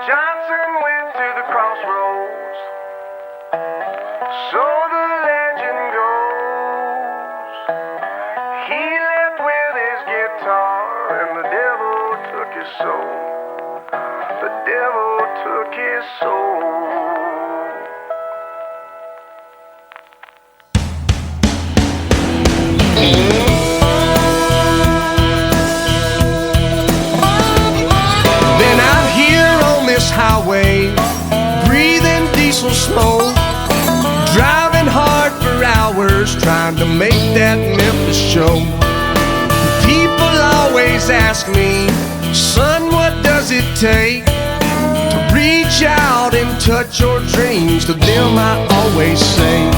Johnson went to the crossroads, so the legend goes. He left with his guitar and the devil took his soul. The devil took his soul. Highway, breathing diesel smoke, driving hard for hours, trying to make that Memphis show. People always ask me, son, what does it take to reach out and touch your dreams? To them I always say,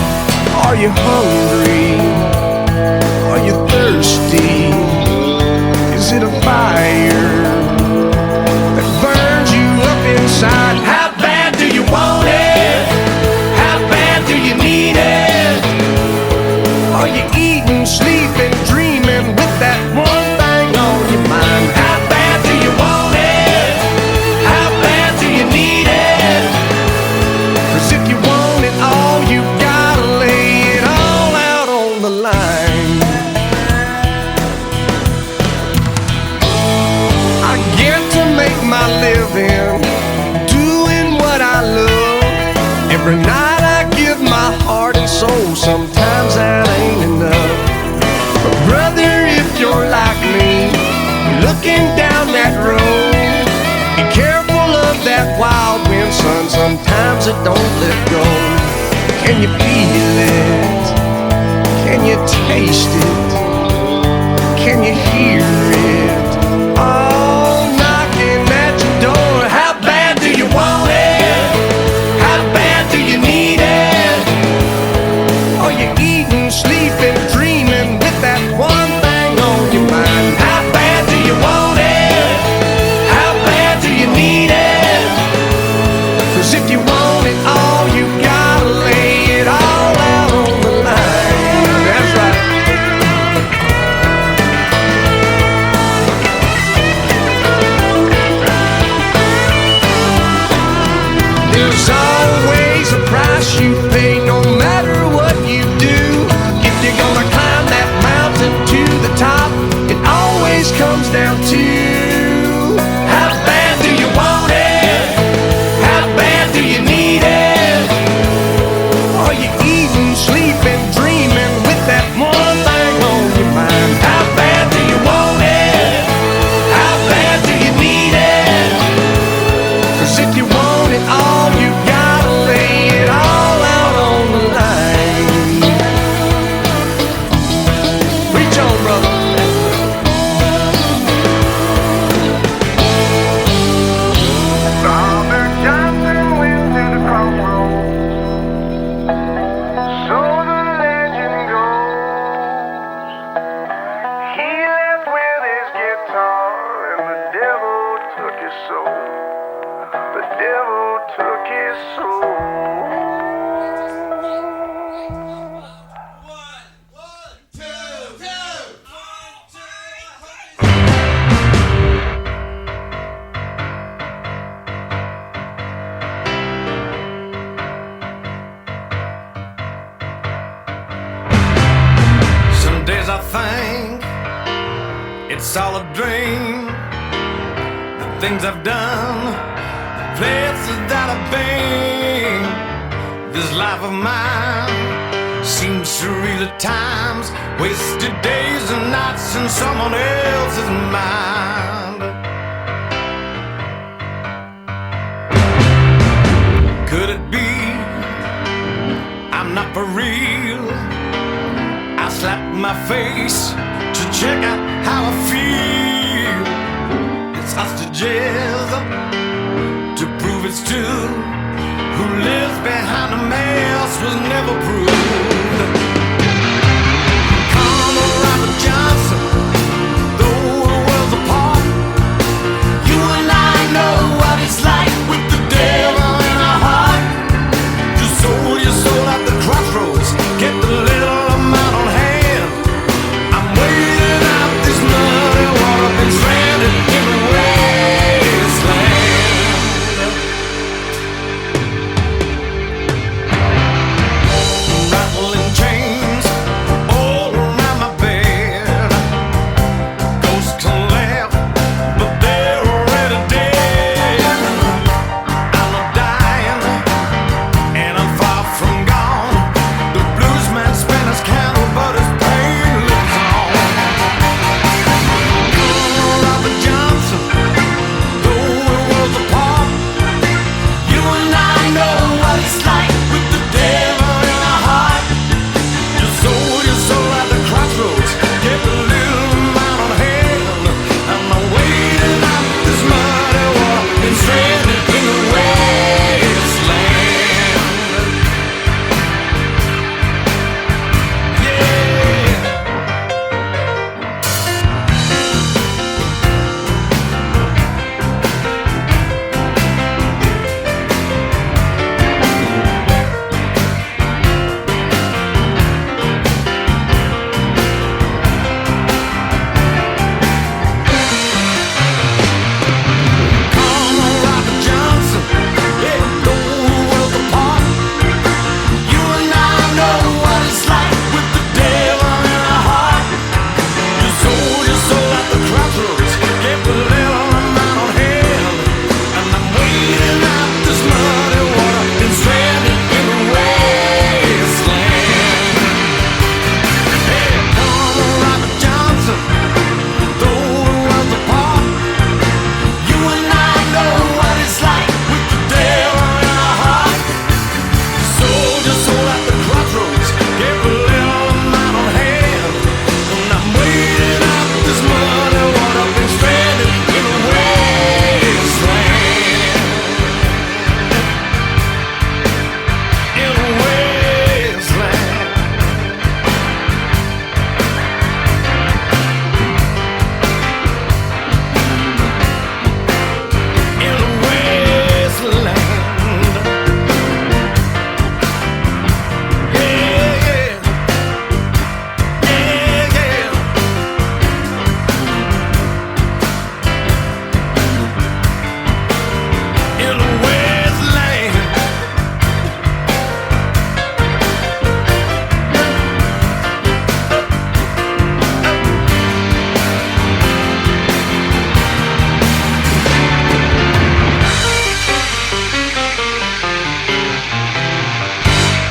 are you hungry? Are you thirsty? Is it a fire that burns you up inside? How bad do you want it? How bad do you need it? Are you eating, sleeping, dreaming with that one thing on your mind? How bad do you want it? How bad do you need it? 'Cause if you want it all, you gotta lay it all out on the line. I get to make my living doing what I love. Every night I give my heart and soul. Sometimes that ain't enough. But brother, if you're like me, looking down that road, be careful of that wild wind, son. Sometimes it don't let go. Can you feel it? Can you taste it? Can you hear it? Oh, knocking at your door. How bad do you want it? How bad do you need it? Are you eating, sleeping, dreaming with that one thing on your mind? How bad do you want it? How bad do you need it? 'Cause if you want it all, you gotta lay it all out on the line. That's right. There's always a price you pay, no matter what you do. If you're gonna climb that mountain to the top, it always comes down to how bad do you want it? How bad do you need it? Are you eating, sleeping, dreaming with that one thing on your mind? How bad do you want it? How bad do you need it? 'Cause if you want it all, you gotta lay it all out on the line. Reach on, brother. Robert Johnson went to the crossroads, so the legend goes. He left with his guitar and the devil took his soul. The devil took his soul. Some days I think it's all a dream. The things I've done, the places that I've been. This life of mine seems surreal at times. Wasted days and nights in someone else's mind. Could it be I'm not for real? I slapped my face to check out how I feel. It's hostages to prove it's true. Who lives behind a mask was never proved. Come on, Robert Johnson, though the world's apart, you and I know what it's like with the devil in our heart. Just sold your soul at the crossroads, get the little amount on hand. I'm waiting out this muddy water, been stranded in the wasteland.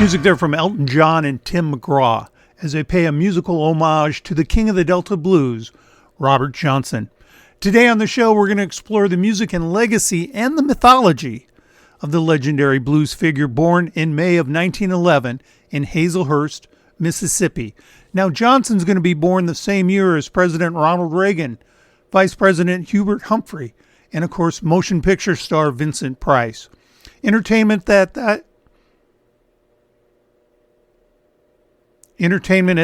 Music there from Elton John and Tim McGraw as they pay a musical homage to the king of the Delta blues, Robert Johnson. Today on the show, we're going to explore the music and legacy and the mythology of the legendary blues figure born in May of 1911 in Hazelhurst, Mississippi. Now, Johnson's going to be born the same year as President Ronald Reagan, Vice President Hubert Humphrey, and of course, motion picture star Vincent Price. Entertainment at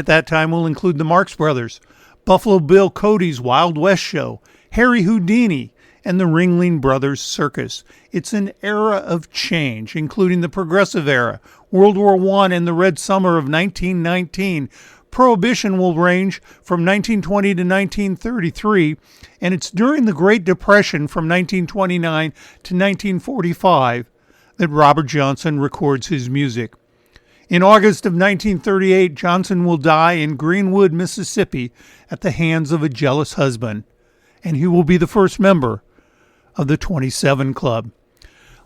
that time will include the Marx Brothers, Buffalo Bill Cody's Wild West Show, Harry Houdini, and the Ringling Brothers Circus. It's an era of change, including the Progressive Era, World War I, and the Red Summer of 1919. Prohibition will range from 1920 to 1933, and it's during the Great Depression from 1929 to 1945 that Robert Johnson records his music. In August of 1938, Johnson will die in Greenwood, Mississippi, at the hands of a jealous husband, and he will be the first member of the 27 Club.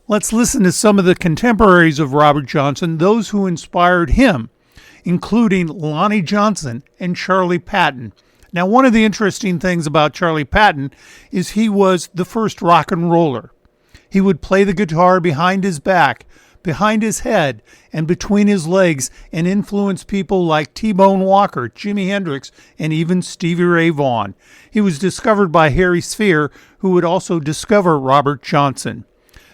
Let's listen to some of the contemporaries of Robert Johnson, those who inspired him, including Lonnie Johnson and Charlie Patton. Now, one of the interesting things about Charlie Patton is he was the first rock and roller. He would play the guitar behind his back, behind his head, and between his legs, and influence people like T-Bone Walker, Jimi Hendrix, and even Stevie Ray Vaughan. He was discovered by Harry Sphere, who would also discover Robert Johnson.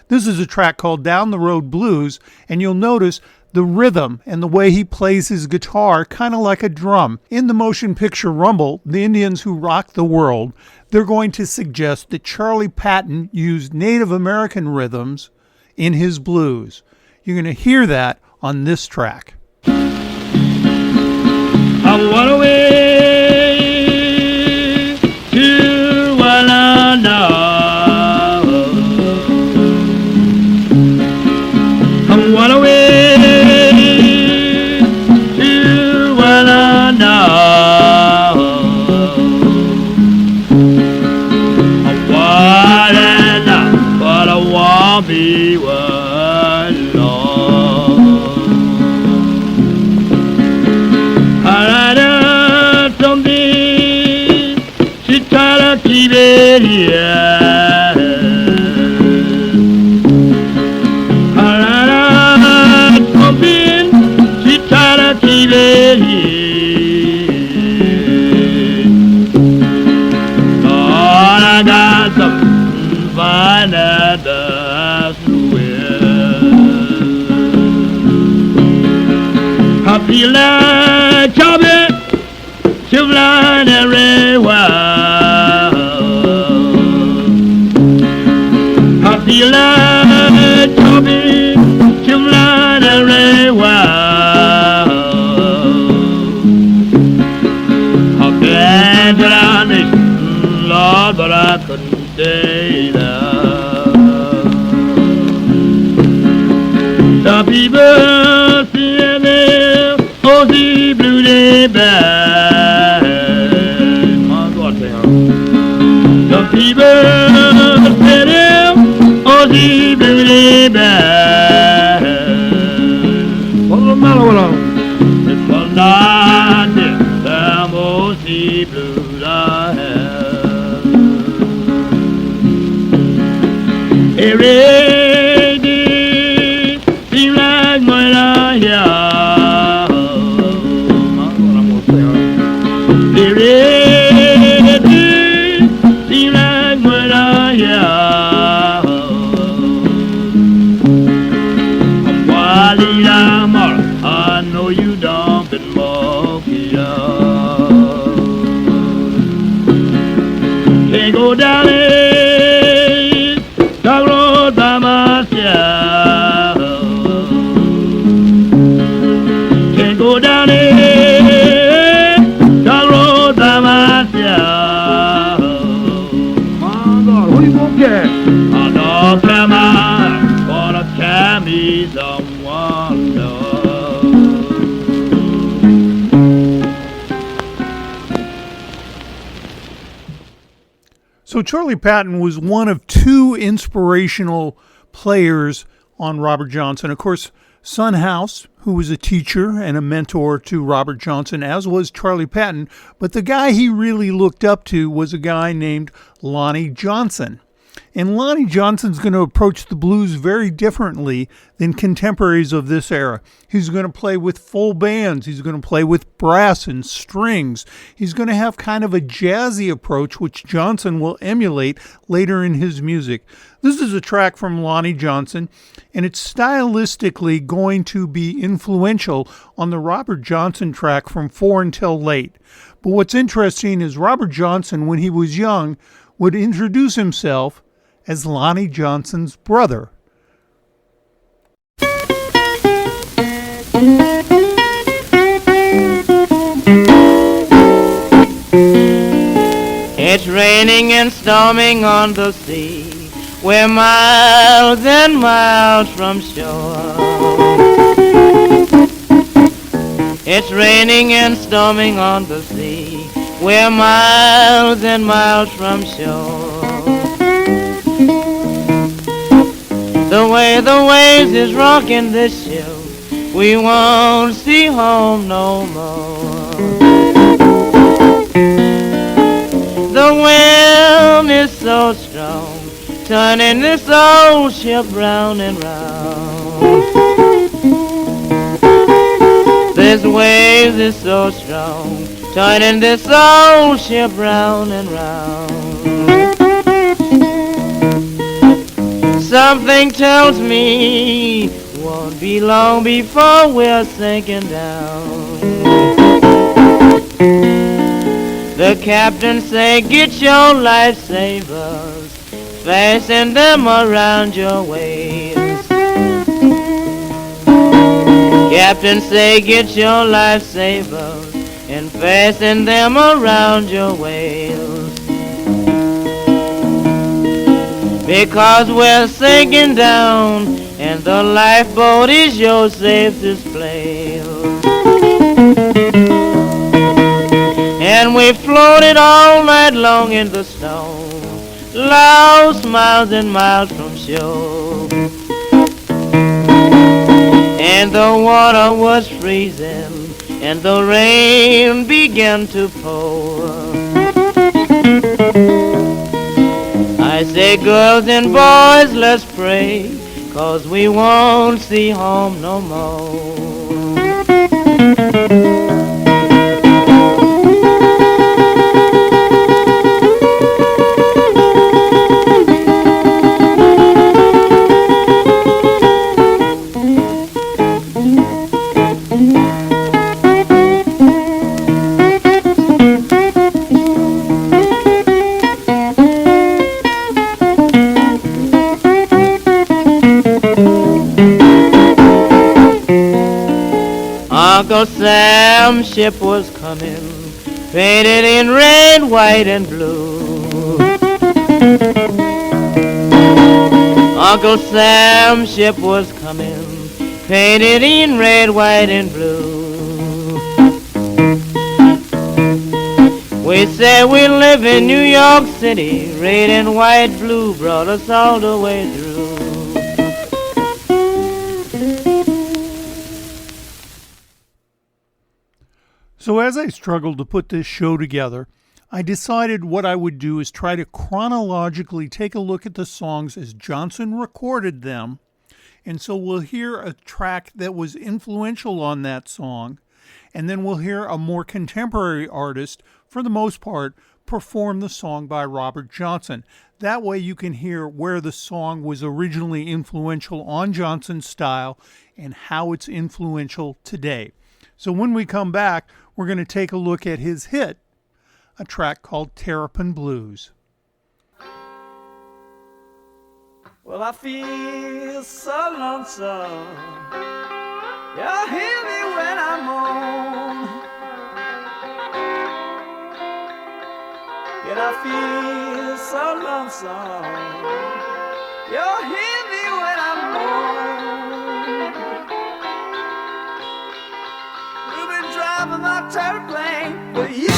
This is a track called Down the Road Blues, and you'll notice the rhythm and the way he plays his guitar kind of like a drum. In the motion picture Rumble, The Indians Who Rocked the World, they're going to suggest that Charlie Patton used Native American rhythms in his blues. You're going to hear that on this track. I went away to Walana. I went away to Walana. I wanna, but I won't be one. I feel like chopping, flying everywhere. I feel like chopping, flying everywhere. I've been to the nation, Lord, but I couldn't stay there. The people see me, oh, the blue day bad. My God, the people see me, oh, the blue day bad. What's the matter with them? It's the night, the most blues I have. Every day seems like when I hear. I know you dump and monkey up. Can't go down it, dog road by myself. Can't go down it, dog road by myself. My God, what do you want to get? I don't care mine, but I can be someone else. So Charlie Patton was one of two inspirational players on Robert Johnson. Of course, Son House, who was a teacher and a mentor to Robert Johnson, as was Charlie Patton, but the guy he really looked up to was a guy named Lonnie Johnson. And Lonnie Johnson's going to approach the blues very differently than contemporaries of this era. He's going to play with full bands. He's going to play with brass and strings. He's going to have kind of a jazzy approach, which Johnson will emulate later in his music. This is a track from Lonnie Johnson, and it's stylistically going to be influential on the Robert Johnson track from 4 Until Late. But what's interesting is Robert Johnson, when he was young, would introduce himself as Lonnie Johnson's brother. It's raining and storming on the sea. We're miles and miles from shore. It's raining and storming on the sea. We're miles and miles from shore. The way the waves is rocking this ship, we won't see home no more. The wind is so strong, turning this old ship round and round. This wave is so strong, turning this old ship round and round. Something tells me won't be long before we're sinking down. The captain say, get your lifesavers, fasten them around your waist. Captain say, get your lifesavers and fasten them around your waist. Because we're sinking down and the lifeboat is your safest place. And we floated all night long in the snow, lost miles and miles from shore. And the water was freezing and the rain began to pour. I say, girls and boys, let's pray, 'cause we won't see home no more. Uncle Sam's ship was coming, painted in red, white, and blue. Uncle Sam's ship was coming, painted in red, white, and blue. We said we live in New York City, red and white, blue brought us all the way through. So as I struggled to put this show together, I decided what I would do is try to chronologically take a look at the songs as Johnson recorded them. And so we'll hear a track that was influential on that song, and then we'll hear a more contemporary artist, for the most part, perform the song by Robert Johnson. That way you can hear where the song was originally influential on Johnson's style and how it's influential today. So when we come back, we're going to take a look at his hit, a track called Terraplane Blues. Well, I feel so lonesome. You hear me when I'm home. Yet I feel so lonesome. You hear me when I'm home. We've been driving my terraplane for years.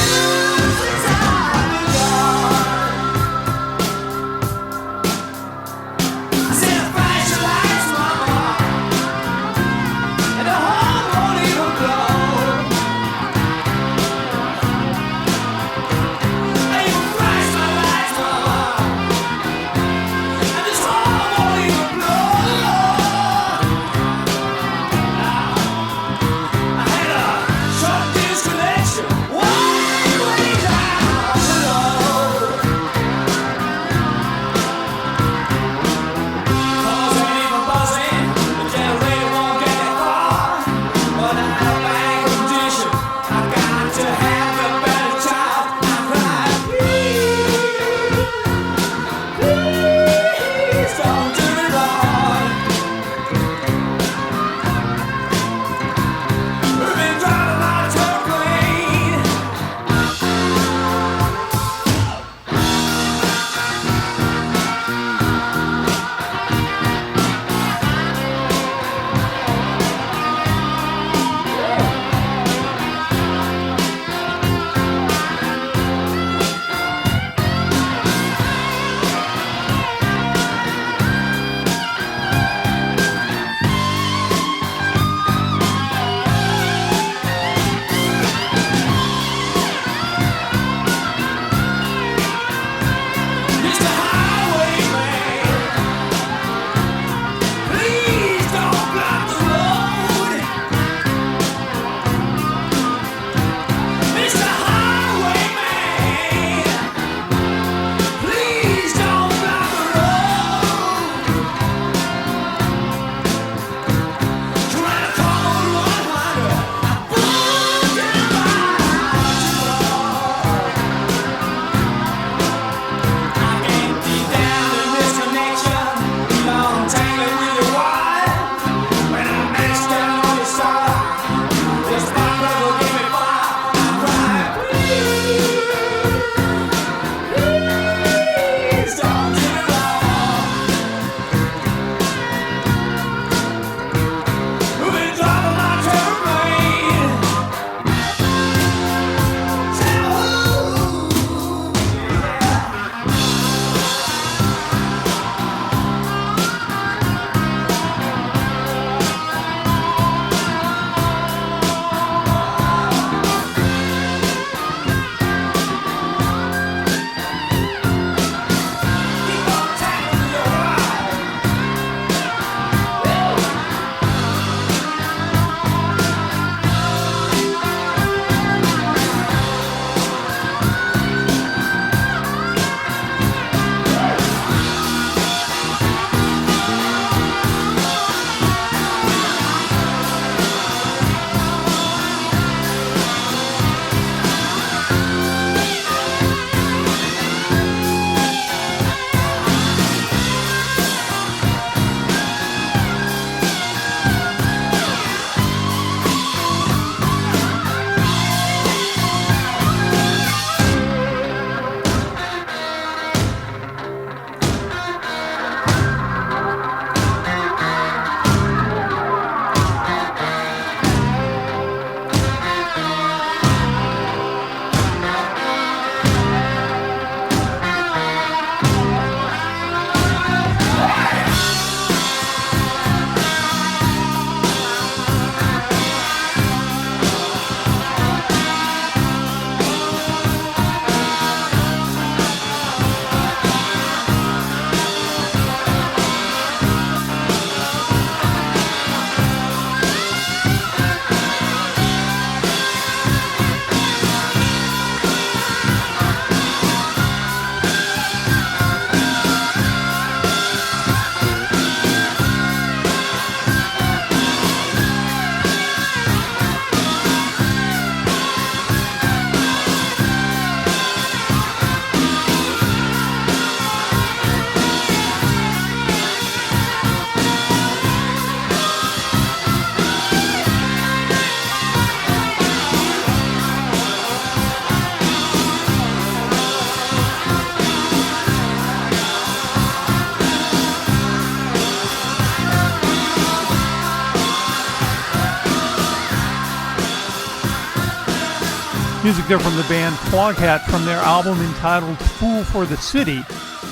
Music there from the band Foghat from their album entitled Fool for the City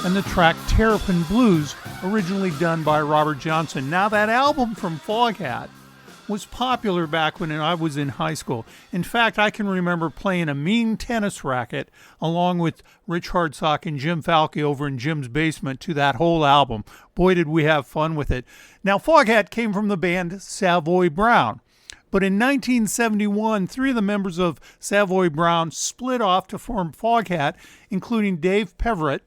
and the track Terraplane Blues, originally done by Robert Johnson. Now that album from Foghat was popular back when I was in high school. In fact, I can remember playing a mean tennis racket along with Rich Hardsock and Jim Falke over in Jim's basement to that whole album. Boy, did we have fun with it. Now, Foghat came from the band Savoy Brown. But in 1971, 3 of the members of Savoy Brown split off to form Foghat, including Dave Peverett,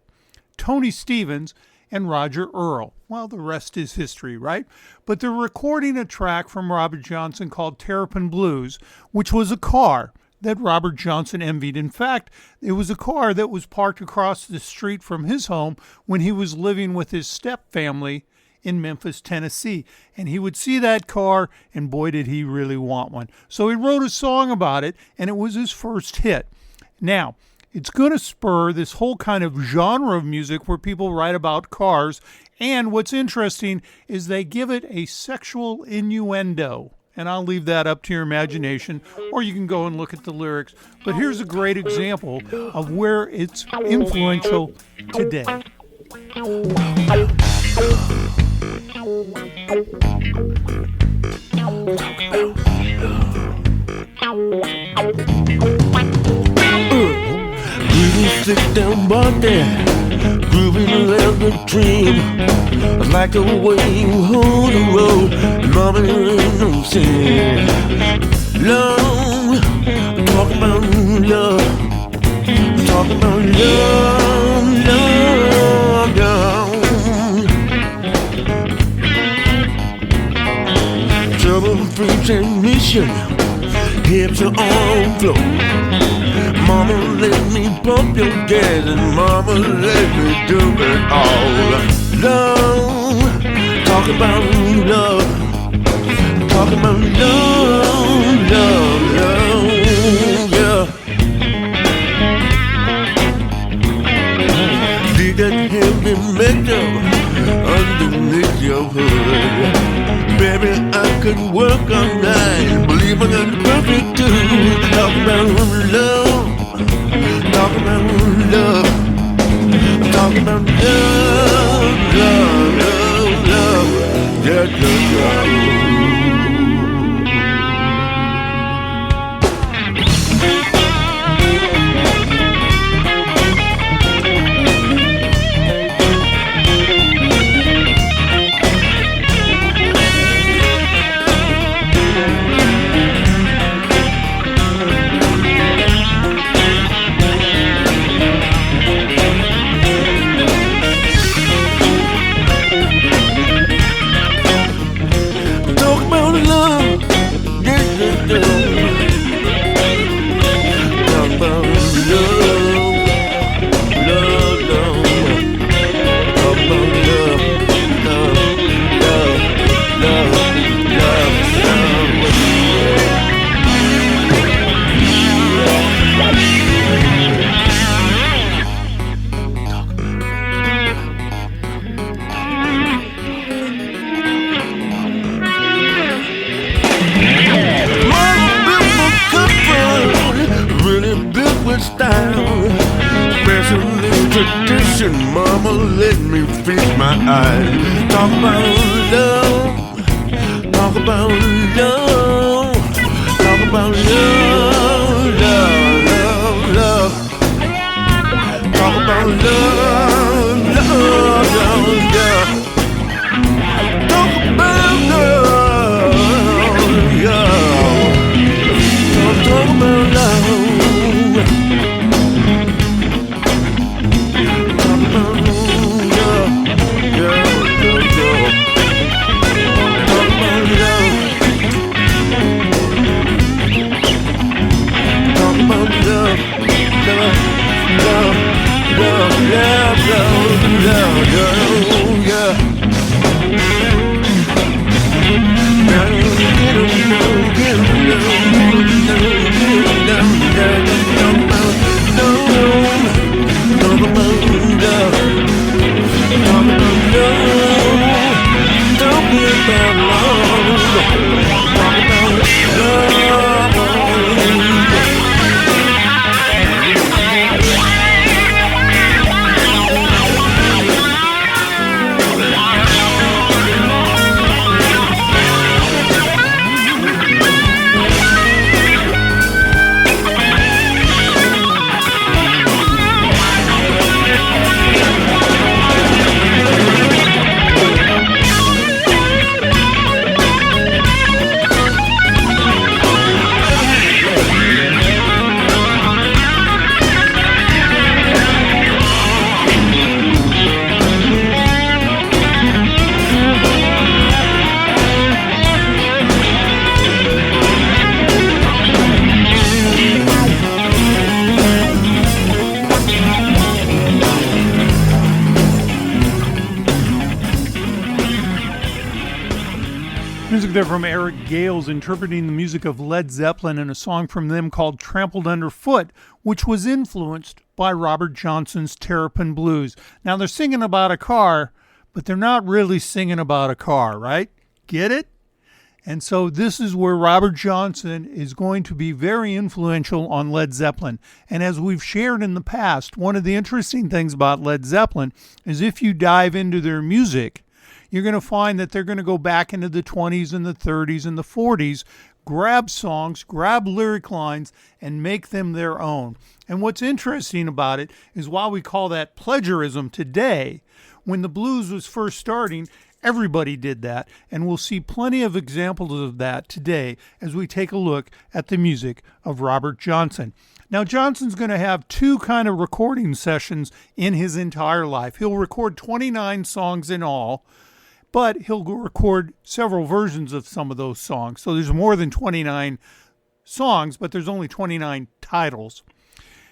Tony Stevens, and Roger Earl. Well, the rest is history, right? But they're recording a track from Robert Johnson called Terrapin Blues, which was a car that Robert Johnson envied. In fact, it was a car that was parked across the street from his home when he was living with his stepfamily in Memphis, Tennessee. And he would see that car, and boy, did he really want one. So he wrote a song about it, and it was his first hit. Now, it's going to spur this whole kind of genre of music where people write about cars. And what's interesting is they give it a sexual innuendo. And I'll leave that up to your imagination, or you can go and look at the lyrics. But here's a great example of where it's influential today. Sit down body, grooving leather dream. I like the way you hold the road, and mama ain't no sin. Love, talking about love, talking about love, love, love. Trouble-free transmission, hips are on floor. Mama, let me pump your gas, and mama, let me do it all. Love, talk about love, talk about love, love, love, yeah. Dig that heavy metal underneath your hood. Baby, I could work all night, believe I got the perfect tune. Talk about love, talk about love, talk about love, love, love, love, yeah, love. Mama, let me feast my eyes. Talk about love, talk about love, talk about love, love, love, love. Talk about love, love, love, love. Talk about love, yeah. Talk about love. Music there from Eric Gales interpreting the music of Led Zeppelin in a song from them called Trampled Underfoot, which was influenced by Robert Johnson's Terraplane Blues. Now they're singing about a car, but they're not really singing about a car, right? Get it? And so this is where Robert Johnson is going to be very influential on Led Zeppelin. And as we've shared in the past, one of the interesting things about Led Zeppelin is if you dive into their music, you're going to find that they're going to go back into the 20s and the 30s and the 40s, grab songs, grab lyric lines, and make them their own. And what's interesting about it is while we call that plagiarism today, when the blues was first starting, everybody did that. And we'll see plenty of examples of that today as we take a look at the music of Robert Johnson. Now, Johnson's going to have two kind of recording sessions in his entire life. He'll record 29 songs in all, but he'll record several versions of some of those songs. So there's more than 29 songs, but there's only 29 titles.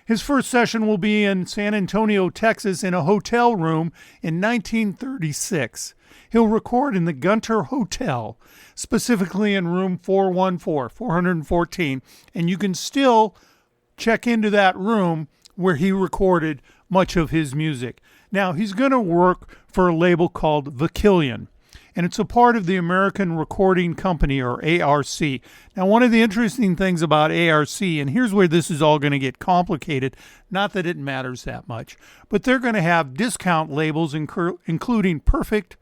His first session will be in San Antonio, Texas, in a hotel room in 1936. He'll record in the Gunter Hotel, specifically in room 414, and you can still check into that room where he recorded much of his music. Now, he's going to work for a label called Vakillion, and it's a part of the American Recording Company, or ARC. Now, one of the interesting things about ARC, and here's where this is all going to get complicated, not that it matters that much, but they're going to have discount labels including Perfect,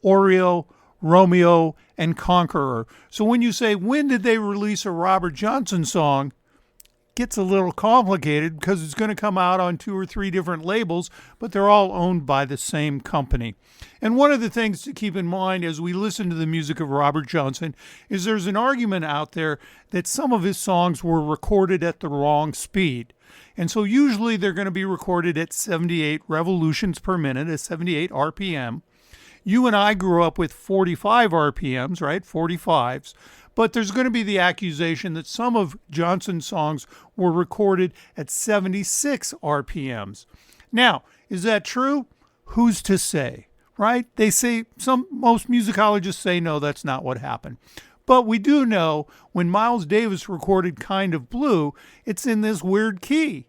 Oreo, Romeo, and Conqueror. So when you say, when did they release a Robert Johnson song, gets a little complicated because it's going to come out on 2 or 3 different labels, but they're all owned by the same company. And one of the things to keep in mind as we listen to the music of Robert Johnson is there's an argument out there that some of his songs were recorded at the wrong speed. And so usually they're going to be recorded at 78 revolutions per minute, at 78 RPM. You and I grew up with 45 RPMs, right? 45s. But there's going to be the accusation that some of Johnson's songs were recorded at 76 RPMs. Now, is that true? Who's to say, right? They say, most musicologists say, no, that's not what happened. But we do know when Miles Davis recorded Kind of Blue, it's in this weird key.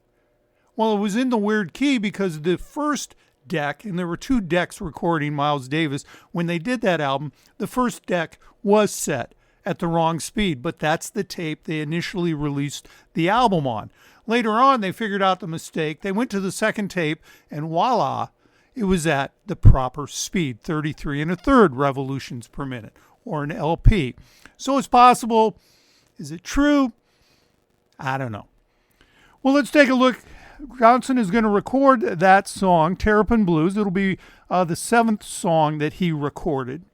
Well, it was in the weird key because the first deck, and there were 2 decks recording Miles Davis, when they did that album, the first deck was set at the wrong speed, but that's the tape they initially released the album on. Later on, they figured out the mistake. They went to the second tape, and voila, it was at the proper speed, 33 1/3 revolutions per minute, or an LP. So it's possible. Is it true? I don't know. Well, let's take a look. Johnson is going to record that song, Terrapin Blues. It'll be the 7th song that he recorded.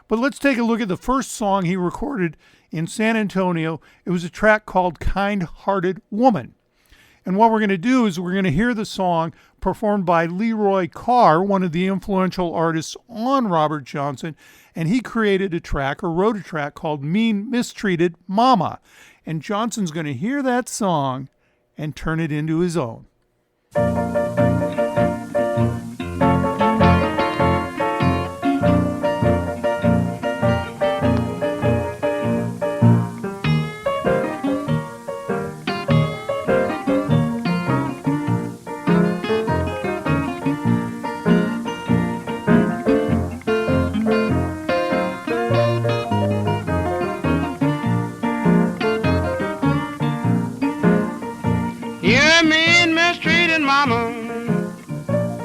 But let's take a look at the first song he recorded in San Antonio. It was a track called Kind-Hearted Woman. And what we're going to do is we're going to hear the song performed by LeRoy Carr, one of the influential artists on Robert Johnson. And he created a track, or wrote a track, called Mean Mistreated Mama. And Johnson's going to hear that song and turn it into his own.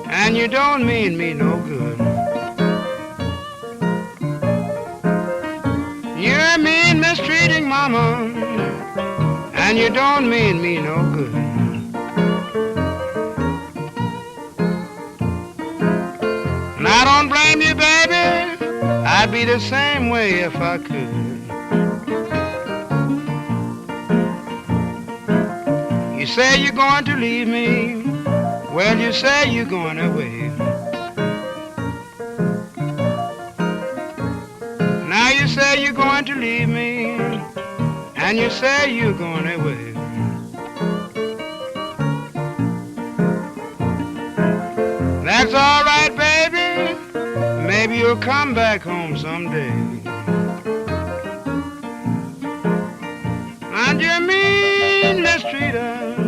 And you don't mean me no good. You're mean, mistreating mama, and you don't mean me no good. And I don't blame you, baby, I'd be the same way if I could. You say you're going to leave me, well, you say you're going away. Now you say you're going to leave me, and you say you're going away. That's all right, baby. Maybe you'll come back home someday. And you mean mistreater,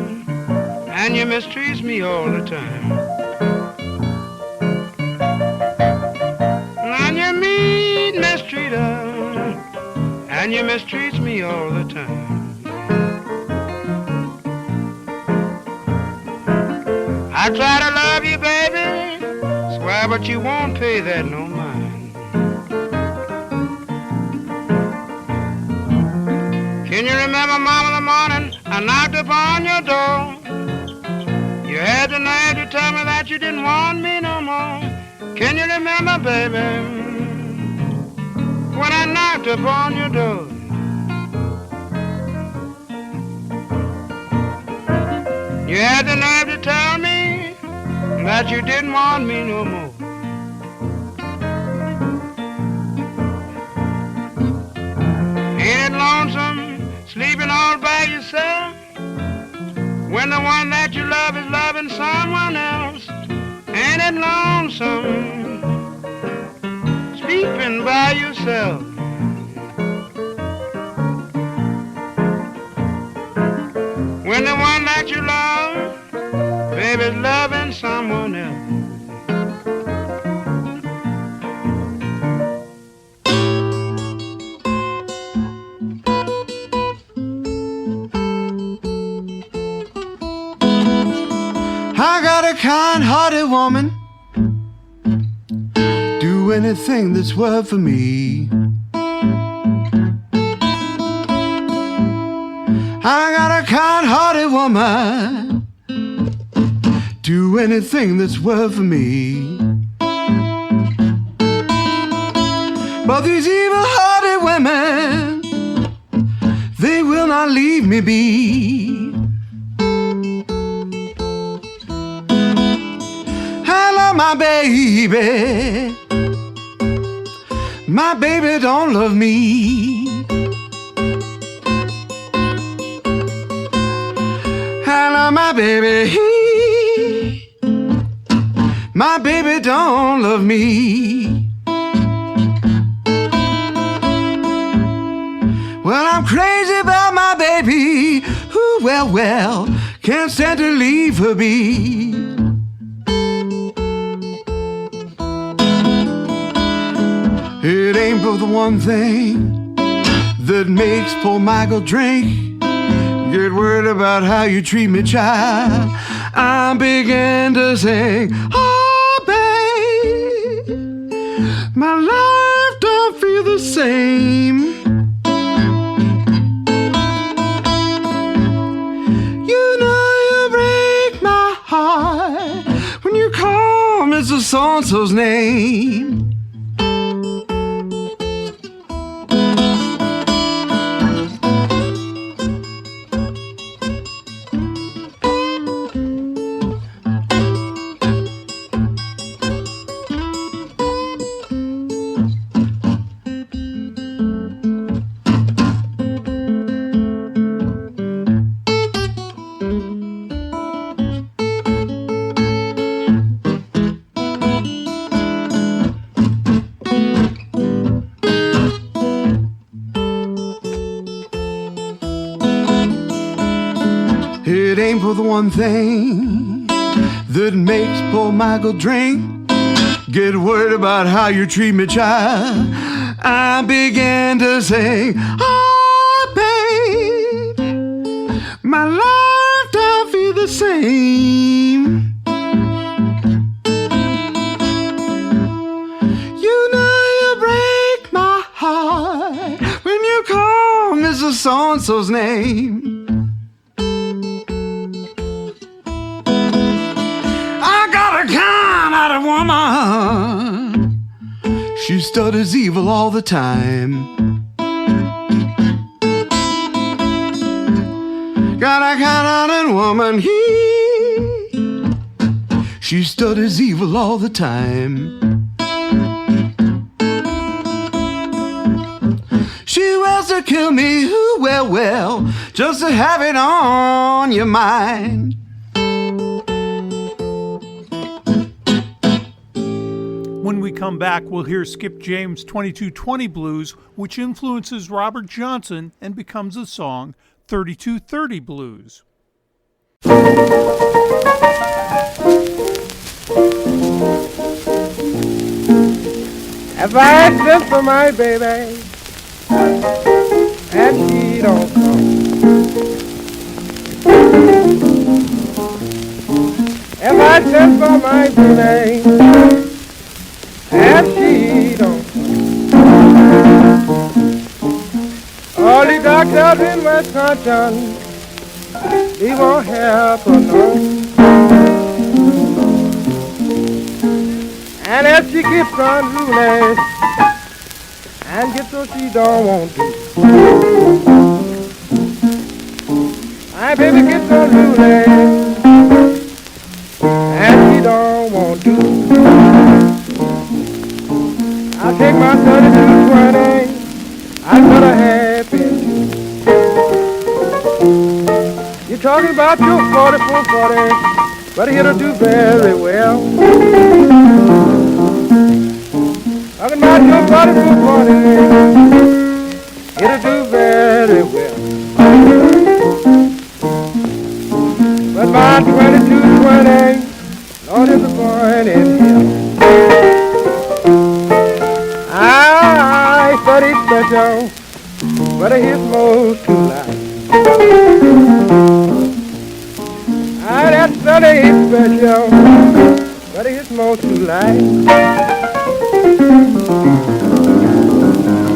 and you mistreats me all the time. And you mean mistreater, and you mistreats me all the time. I try to love you, baby, swear, but you won't pay that no mind. Can you remember, Mama, the morning I knocked upon your door? You had the nerve to tell me that you didn't want me no more. Can you remember, baby, when I knocked upon your door? You had the nerve to tell me that you didn't want me no more. Ain't it lonesome sleeping all by yourself when the one that you love is loving someone else? Ain't it lonesome sleeping by yourself? When the one that you love, baby's loving someone else. I got a kind-hearted woman, do anything that's worth for me. I got a kind-hearted woman, do anything that's worth for me. But these evil-hearted women, they will not leave me be. I love my baby, my baby don't love me. I love my baby, my baby don't love me. Well, I'm crazy about my baby, ooh, well, can't stand to leave her be. It ain't but the one thing that makes poor Michael drink. Get worried about how you treat me, child. I begin to sing, oh, babe, my life don't feel the same. You know you break my heart when you call Mr. So-and-so's name. It ain't for the one thing that makes poor Michael drink. Get worried about how you treat me, child. I began to sing, oh, babe, my life don't feel the same. You know you break my heart when you call Mr. So-and-so's name. A woman, she stutters evil all the time. Got a kind-hearted woman, she stutters evil all the time. She wants to kill me, ooh, well, just to have it on your mind. When we come back, we'll hear Skip James' 2220 Blues, which influences Robert Johnson and becomes the song 3230 Blues. If I sent for my baby and she don't come, if I sent for my baby and she don't come, all the doctors in Wisconsin, they won't help her no. And if she gets unruly and gets what she don't want to, my baby gets unruly and she don't want to, I'll take my 3220, I'll cut her half in two. You're talking about your 4440, but it'll do very well. Talking about your 4440, it'll do very well. But my 2220, Lord, is a born in hell. I studied special, but his most too light. I that study special, but his most too light.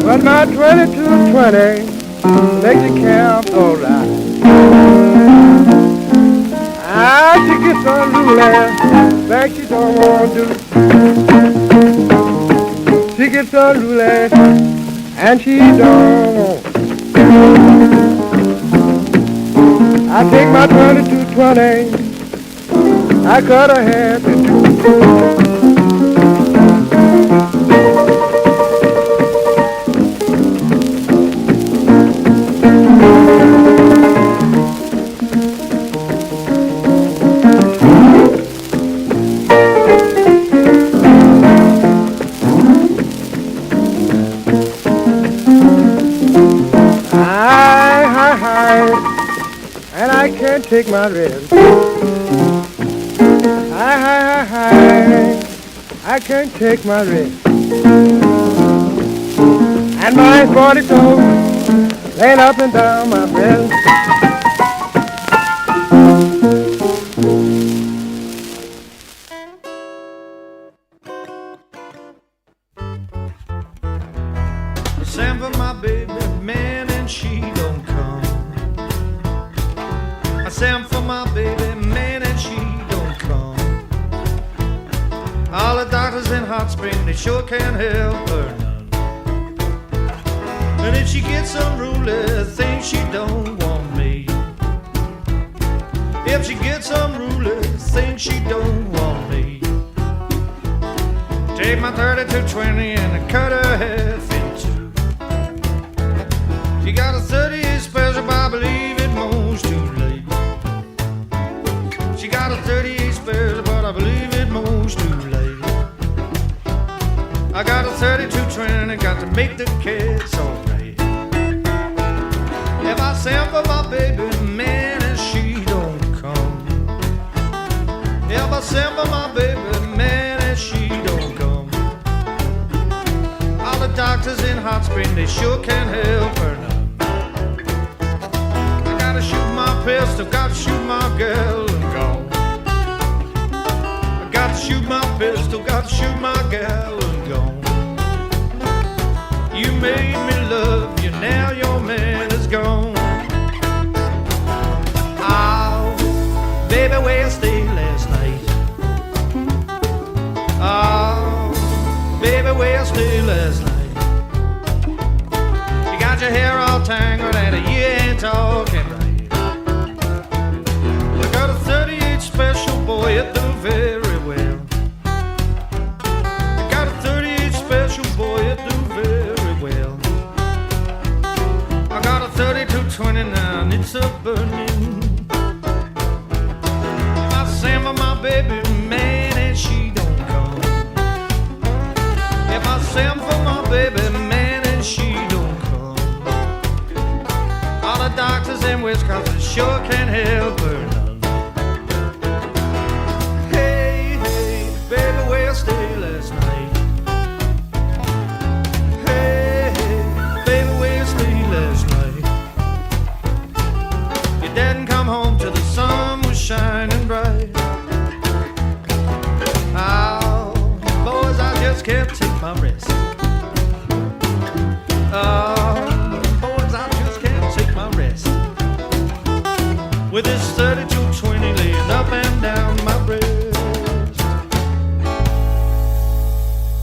But my 2220 makes the camp all right. Ah, she gets unruly, like she don't want to. She gets unruly, and she don't want to. I take my 2220, I cut her half in two. And I can't take my rest. I can't take my rest. And my 40 toes laying up and down my breast. I sent for my baby man and she don't come. I sent for my baby man and she don't come. All the doctors in Hot Spring, they sure can't help her none. And if she gets unruly, think she don't want me. If she gets unruly, think she don't want me. Take my 3220 and I cut her half in two. She got a 38 special, but I believe it most too late. She got a 38 special, but I believe it most too late. I got a 3220, got to make the kids alright. If I send for my baby man and she don't come. If I send for my baby man and she don't come. All the doctors in Hot Spring, they sure can't help her none. I gotta shoot my pistol, gotta shoot my girl and go. I gotta shoot my pistol, gotta shoot my girl and go. You made me love you, now your man is gone. Oh, baby, where you stayed last night? Oh, baby, where you stayed last night? You got your hair all tangled and you ain't talking right. I got a 38 special, boy, you do very well. I got a 38 special, boy, you do very well.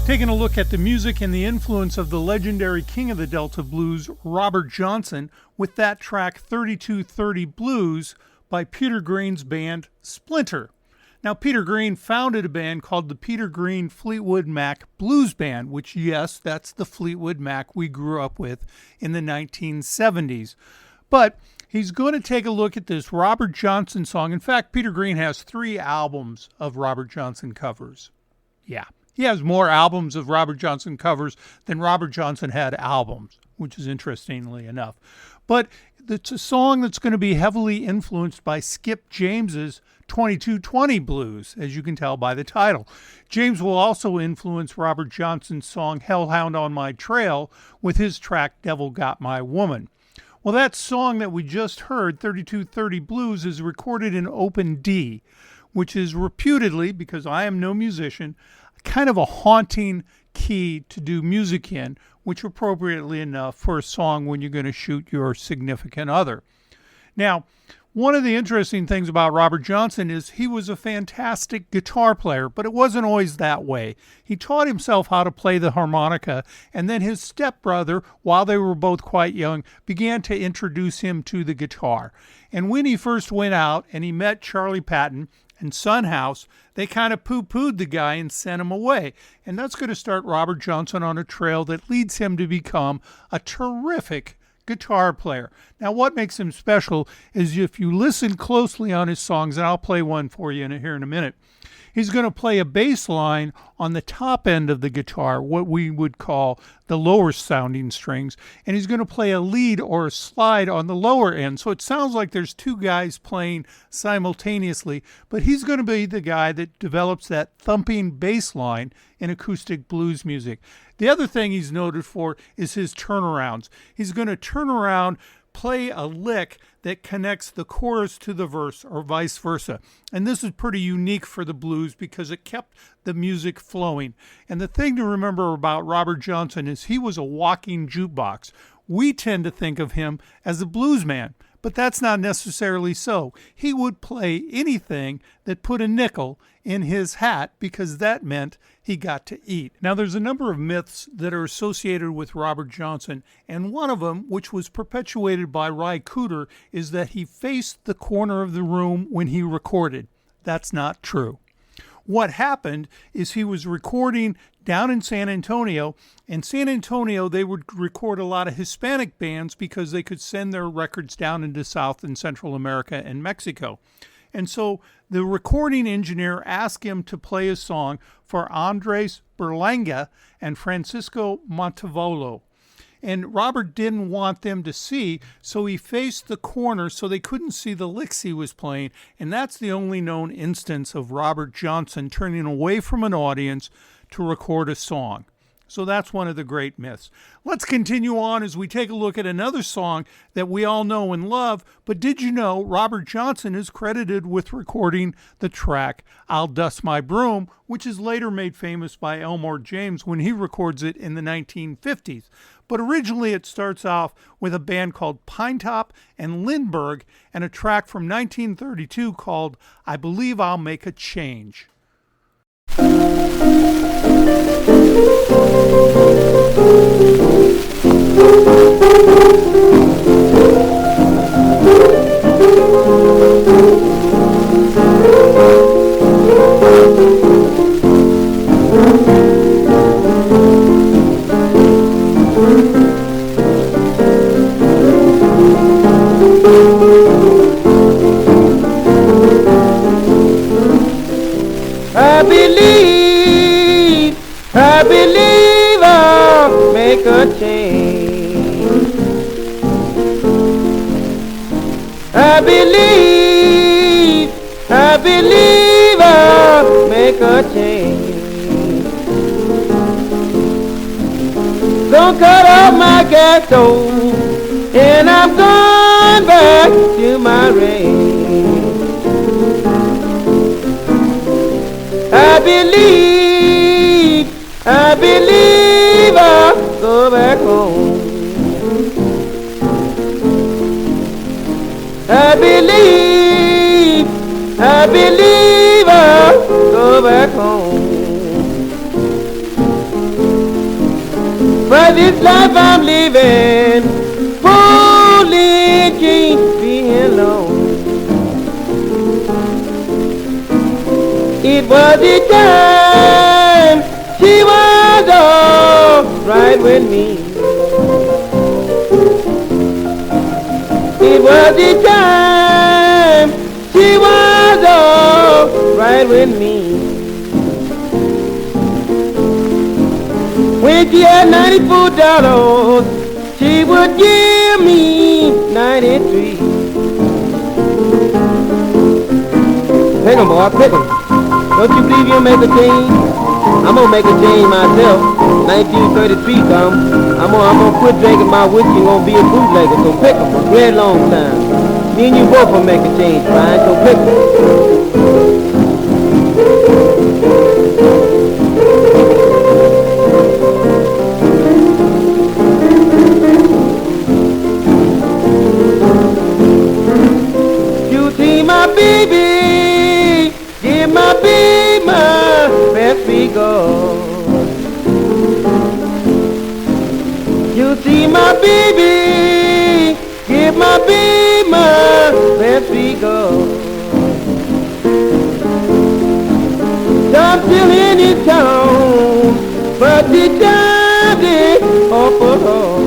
Taking a look at the music and the influence of the legendary king of the Delta blues, Robert Johnson, with that track 3230 Blues by Peter Green's band Splinter. Now, Peter Green founded a band called the Peter Green Fleetwood Mac Blues Band, which, yes, that's the Fleetwood Mac we grew up with in the 1970s. But he's going to take a look at this Robert Johnson song. In fact, Peter Green has 3 albums of Robert Johnson covers. Yeah. He has more albums of Robert Johnson covers than Robert Johnson had albums, which is interestingly enough. But it's a song that's going to be heavily influenced by Skip James's 2220 Blues, as you can tell by the title. James will also influence Robert Johnson's song Hellhound on My Trail with his track Devil Got My Woman. Well, that song that we just heard, 3230 Blues, is recorded in open D, which is reputedly, because I am no musician, kind of a haunting key to do music in, which appropriately enough for a song when you're going to shoot your significant other. Now, one of the interesting things about Robert Johnson is he was a fantastic guitar player, but it wasn't always that way. He taught himself how to play the harmonica, and then his stepbrother, while they were both quite young, began to introduce him to the guitar. And when he first went out and he met Charlie Patton and Son House, they kind of poo-pooed the guy and sent him away. And that's going to start Robert Johnson on a trail that leads him to become a terrific guitar player. Now, what makes him special is if you listen closely on his songs, and I'll play one for you here in a minute, he's going to play a bass line on the top end of the guitar, what we would call the lower sounding strings, and he's going to play a lead or a slide on the lower end. So it sounds like there's 2 guys playing simultaneously, but he's going to be the guy that develops that thumping bass line in acoustic blues music. The other thing he's noted for is his turnarounds. He's going to turn around, play a lick that connects the chorus to the verse or vice versa. And this is pretty unique for the blues because it kept the music flowing. And the thing to remember about Robert Johnson is he was a walking jukebox. We tend to think of him as a blues man, but that's not necessarily so. He would play anything that put a nickel in his hat because that meant he got to eat. Now, there's a number of myths that are associated with Robert Johnson, and one of them, which was perpetuated by Ry Cooder, is that he faced the corner of the room when he recorded. That's not true. What happened is he was recording down in San Antonio. In San Antonio, they would record a lot of Hispanic bands because they could send their records down into South and Central America and Mexico. And so the recording engineer asked him to play a song for Andres Berlanga and Francisco Montevolo. And Robert didn't want them to see, so he faced the corner so they couldn't see the licks he was playing. And that's the only known instance of Robert Johnson turning away from an audience to record a song. So that's one of the great myths. Let's continue on as we take a look at another song that we all know and love. But did you know Robert Johnson is credited with recording the track I'll Dust My Broom, which is later made famous by Elmore James when he records it in the 1950s. But originally it starts off with a band called Pinetop and Lingberg and a track from 1932 called I Believe I'll Make a Change. I believe I'll make a change. I believe I'll make a change. Don't cut off my gas stove, and I'm going back to my range. I believe I'll go back home. I believe I'll go back home. But this life I'm living, holy can't be alone. It was the time she was all right with me. It was the time she was all right with me. When she had $94, she would give me 93. Pick 'em, boy, pick 'em. Don't you believe you'll make a change? I'm gonna make a change myself. 1933 come. I'm gonna quit drinking my whiskey and gonna be a bootlegger. So pick 'em, a great long time. Me and you both will make a change, Brian. So pick 'em. Baby, give my baby my best regard. You see my baby, give my baby my best regard. I'm still in this town, but the time is awful hard.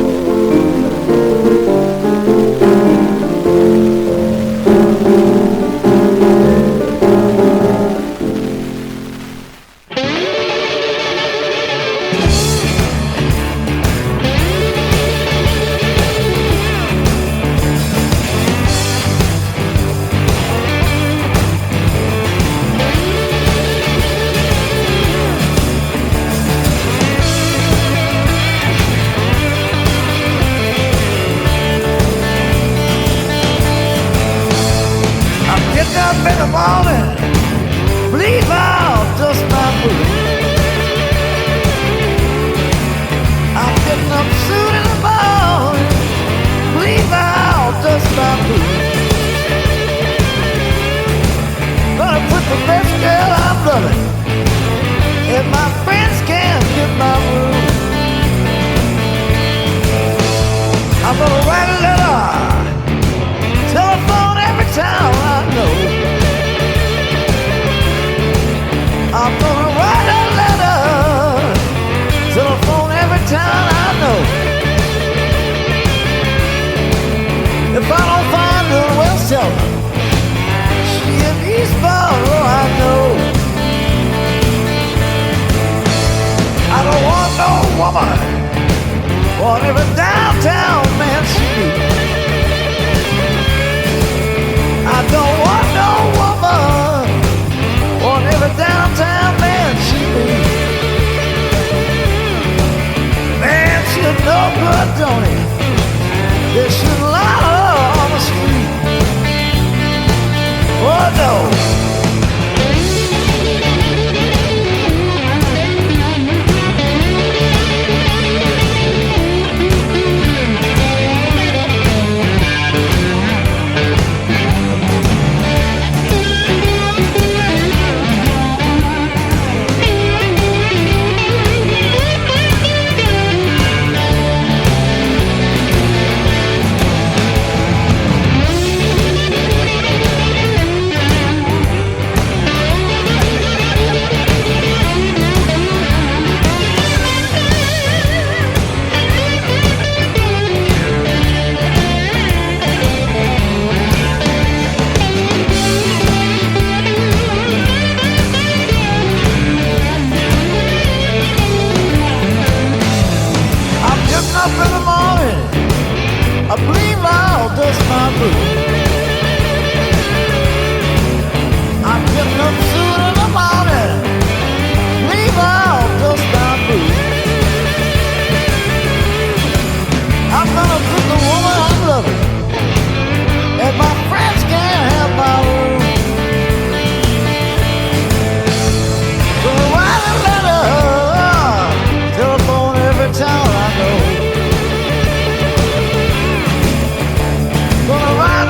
Gonna ride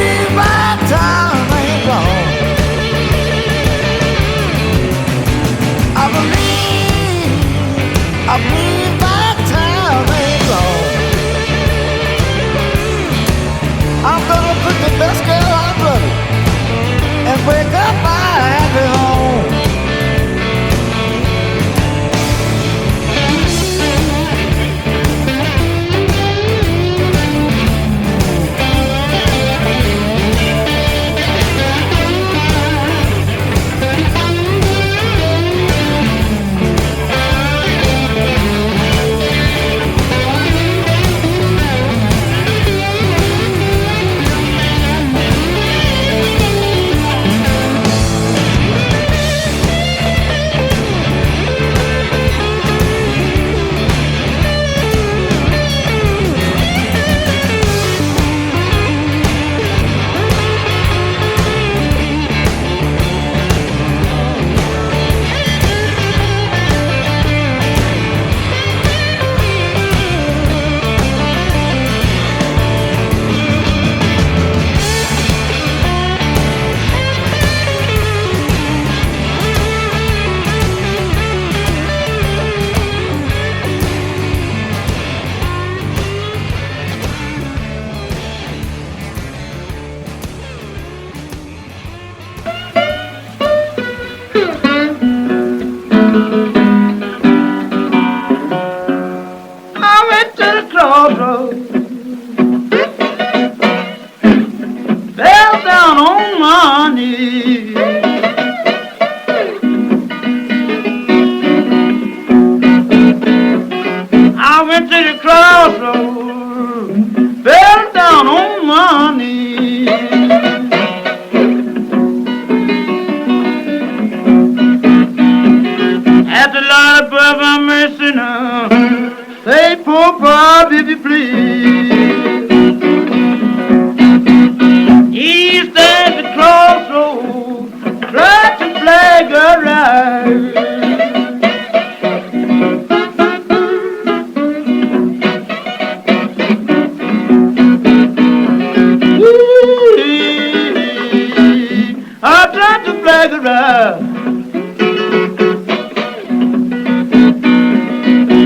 believe my time ain't long. I believe my time ain't long. I'm gonna put the best girl on brother and break up my happy home.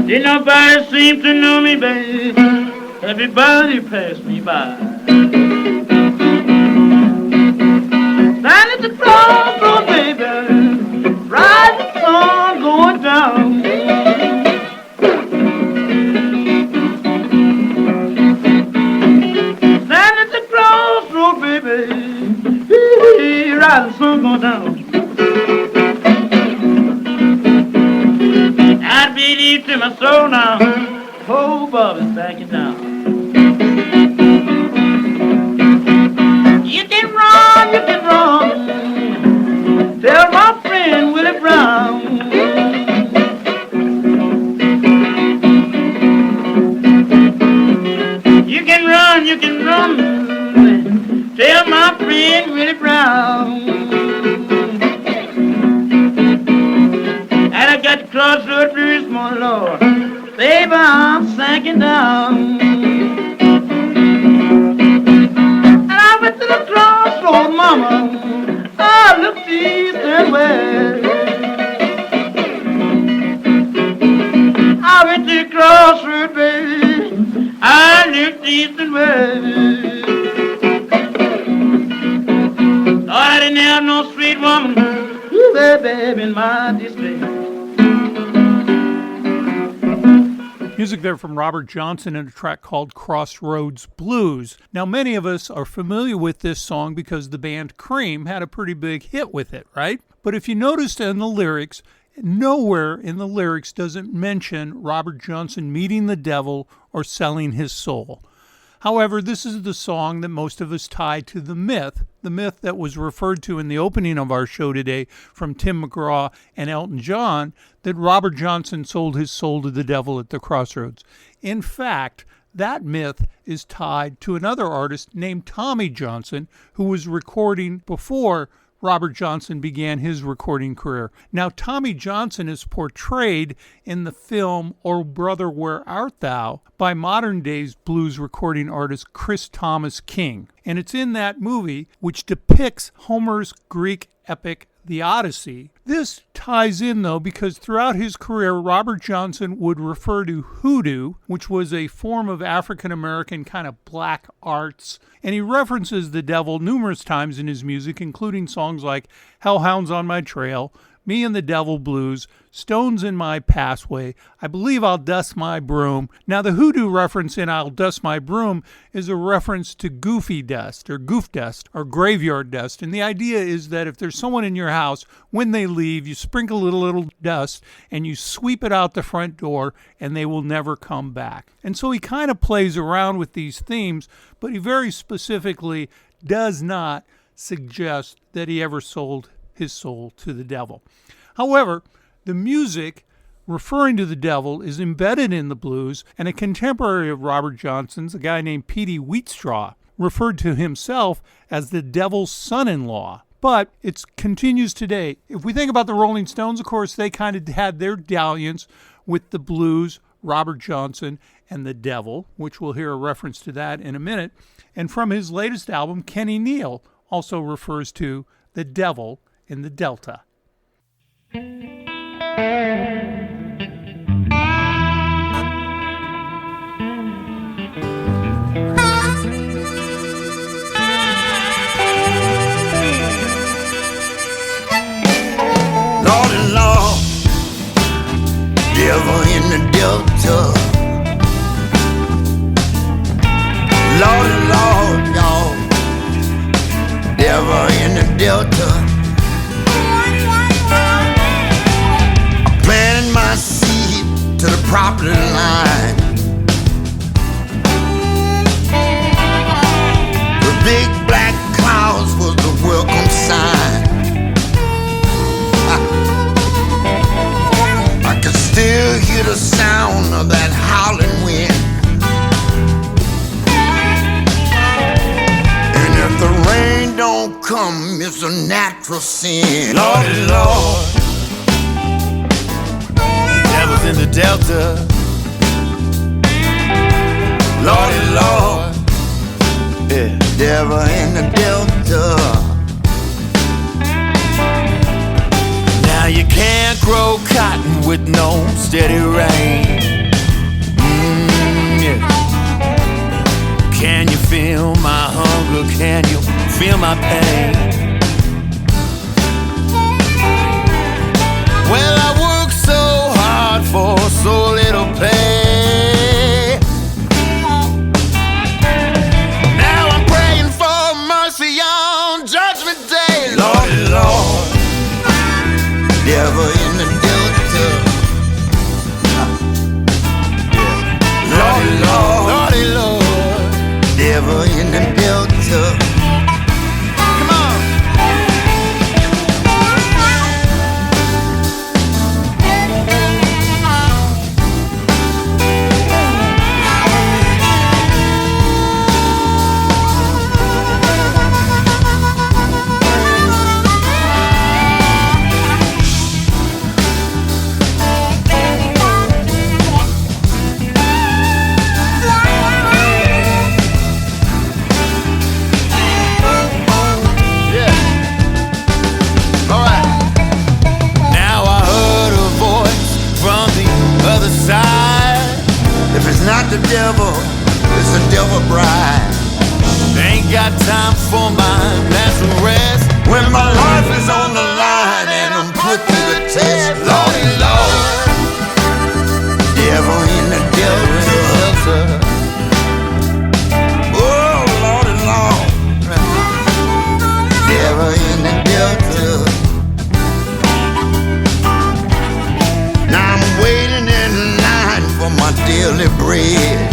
Did nobody seem to know me, babe? Everybody passed me by. Stand at the crossroad, baby, ride the sun going down. Stand at the crossroad, baby, ride the sun going down. I believe to my soul now, oh, Bob is backing down. You can run, tell my friend Willie Brown. You can run, tell my friend Willie Brown. I got to cross the bridge, my Lord. Baby, I'm sinking down. And I went to the crossroad, mama. I looked east and west. I went to the crossroad, baby. I looked east and west. Thought I didn't have no sweet woman. Ooh, baby, in my display. Music there from Robert Johnson in a track called Crossroads Blues. Now, many of us are familiar with this song because the band Cream had a pretty big hit with it, right? But if you noticed in the lyrics, nowhere in the lyrics does it mention Robert Johnson meeting the devil or selling his soul. However, this is the song that most of us tie to the myth that was referred to in the opening of our show today from Tim McGraw and Elton John, that Robert Johnson sold his soul to the devil at the crossroads. In fact, that myth is tied to another artist named Tommy Johnson, who was recording before Robert Johnson began his recording career. Now, Tommy Johnson is portrayed in the film "O Brother, Where Art Thou" by modern-day blues recording artist Chris Thomas King. And it's in that movie, which depicts Homer's Greek epic, The Odyssey. This ties in, though, because throughout his career, Robert Johnson would refer to hoodoo, which was a form of African-American kind of black arts, and he references the devil numerous times in his music, including songs like Hellhounds on My Trail, Me and the Devil Blues, Stones in My Pathway, I Believe I'll Dust My Broom. Now, the hoodoo reference in I'll Dust My Broom is a reference to goofy dust or goof dust or graveyard dust. And the idea is that if there's someone in your house, when they leave, you sprinkle a little dust and you sweep it out the front door and they will never come back. And so he kind of plays around with these themes, but he very specifically does not suggest that he ever sold his soul to the devil. However, the music referring to the devil is embedded in the blues, and a contemporary of Robert Johnson's, a guy named Petey Wheatstraw, referred to himself as the devil's son-in-law. But it continues today. If we think about the Rolling Stones, of course, they kind of had their dalliance with the blues, Robert Johnson, and the devil, which we'll hear a reference to that in a minute. And from his latest album, Kenny Neal also refers to the devil in the Delta. Lordy Lord, devil in the Delta. Lordy Lord, y'all, devil in the Delta. Planting my seed to the property line. The big black clouds was the welcome sign. I can still hear the sound of that howling wind. And if the rain don't come, it's a natural sin. Lordy Lord, devil's in the Delta. Lordy Lord, yeah, devil in the Delta. Now you can't grow cotton with no steady rain. Yeah. Can you feel my hunger? Can you feel my pain? Well, I work so hard for so little pay. Now I'm praying for mercy on Judgment Day. Lordy Lord, devil in the Delta. Lordy Lord, Lordy Lord, devil in the Delta. Come on. If it's not the devil, it's the devil bride. Ain't got time for my natural rest when my life is on the line and I'm put to the test. Lordy Lord, devil in the Delta. Oh, Lordy Lord, devil in the Delta. Now I'm waiting in line for my daily bread.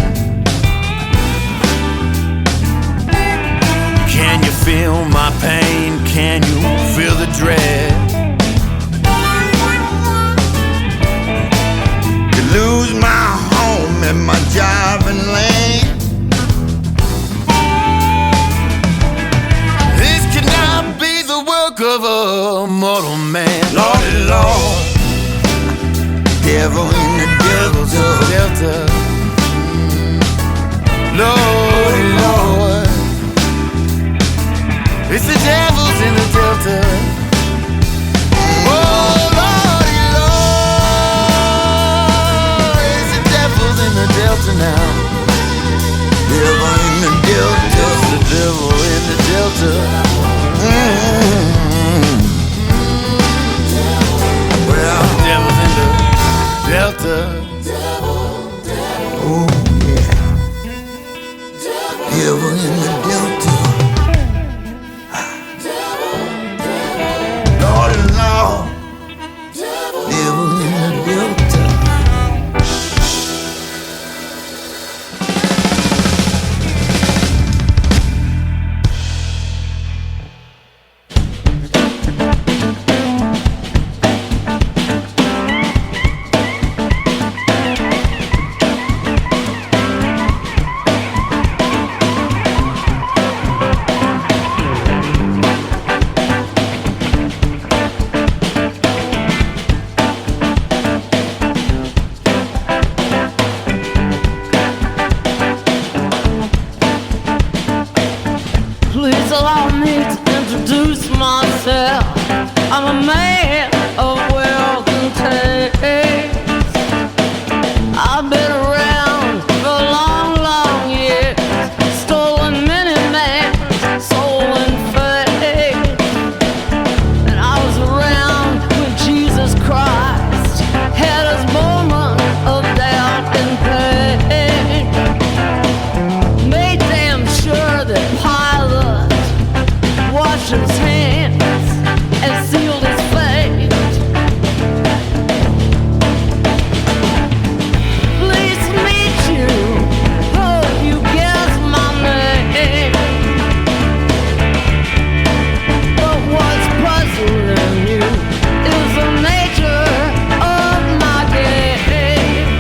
Can you feel my pain? Can you feel the dread? To lose my home and my job and land. This cannot be the work mark of a mortal man. Lordy Lord, devil in the devil's delta. Lordy Lord, it's the devils in the delta. Oh Lordy Lord, it's the devils in the delta now. Devil in the delta, the devil in the delta. Well, the devil's in the delta. Oh yeah, devil in the delta. Lord and Lord, devil in the delta. Please allow me to introduce myself. I'm a man of wealth and taste. I've been around for long, long years, stolen many man's soul and faith. And I was around when Jesus Christ had his moment of doubt and pain. Made damn sure that Pilate washed his hands and sealed his fate. Pleased to meet you, hope you guess my name. But what's puzzling you is the nature of my game.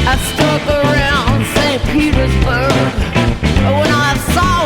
I stuck around St. Petersburg when I saw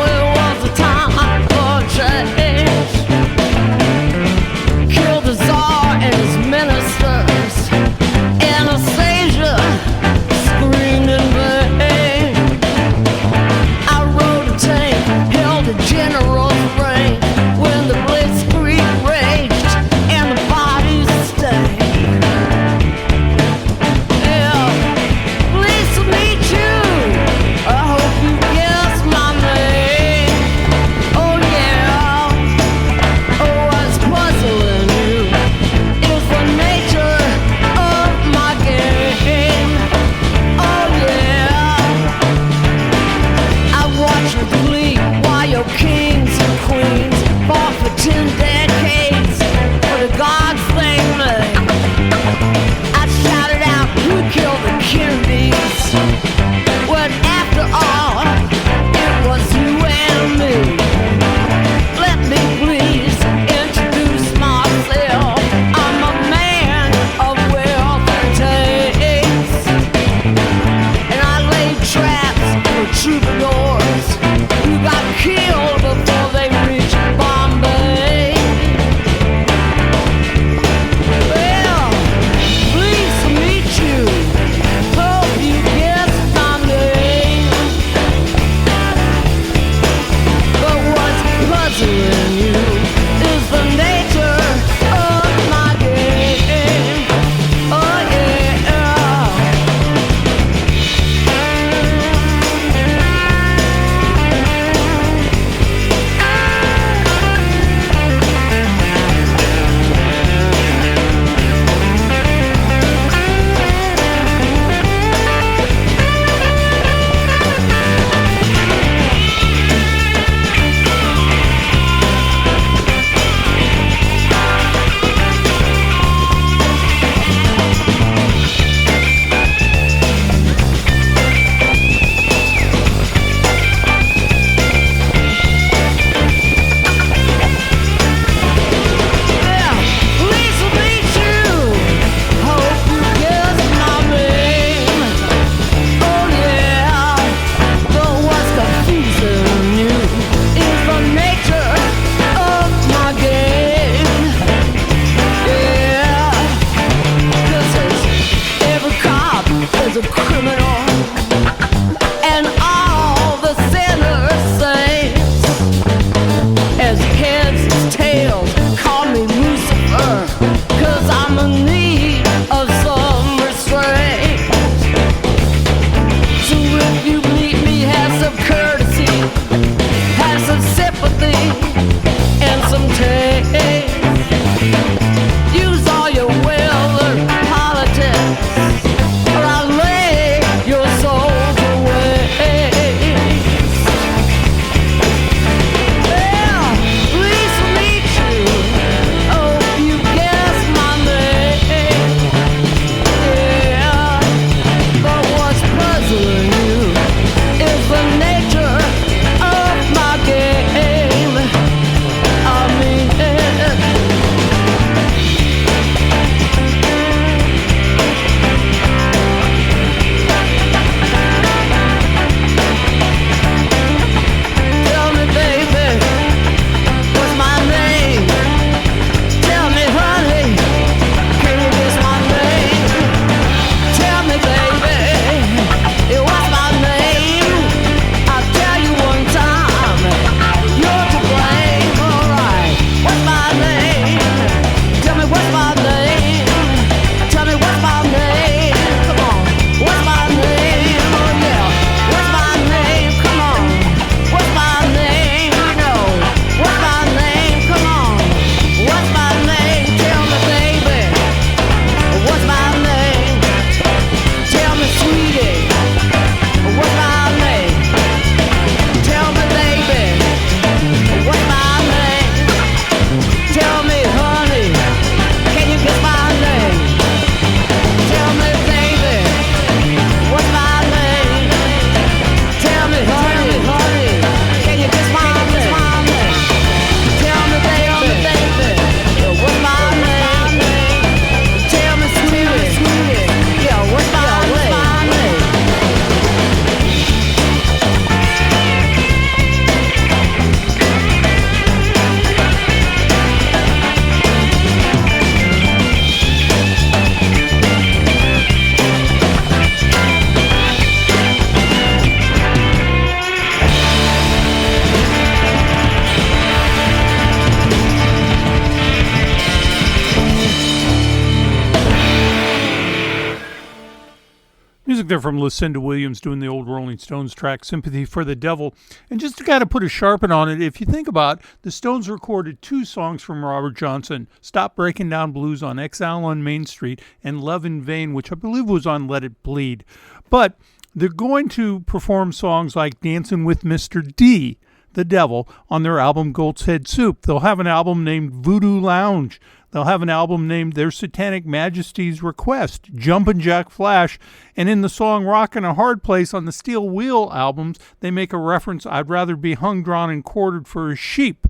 Music there from Lucinda Williams doing the old Rolling Stones track, Sympathy for the Devil. And just to kind of put a sharpen on it, if you think about it, the Stones recorded 2 songs from Robert Johnson, Stop Breaking Down Blues on Exile on Main Street and Love in Vain, which I believe was on Let It Bleed. But they're going to perform songs like Dancing with Mr. D, the Devil, on their album Goat's Head Soup. They'll have an album named Voodoo Lounge. They'll have an album named Their Satanic Majesty's Request, Jumpin' Jack Flash, and in the song Rockin' a Hard Place on the Steel Wheel albums, they make a reference, I'd rather be hung, drawn, and quartered for a sheep,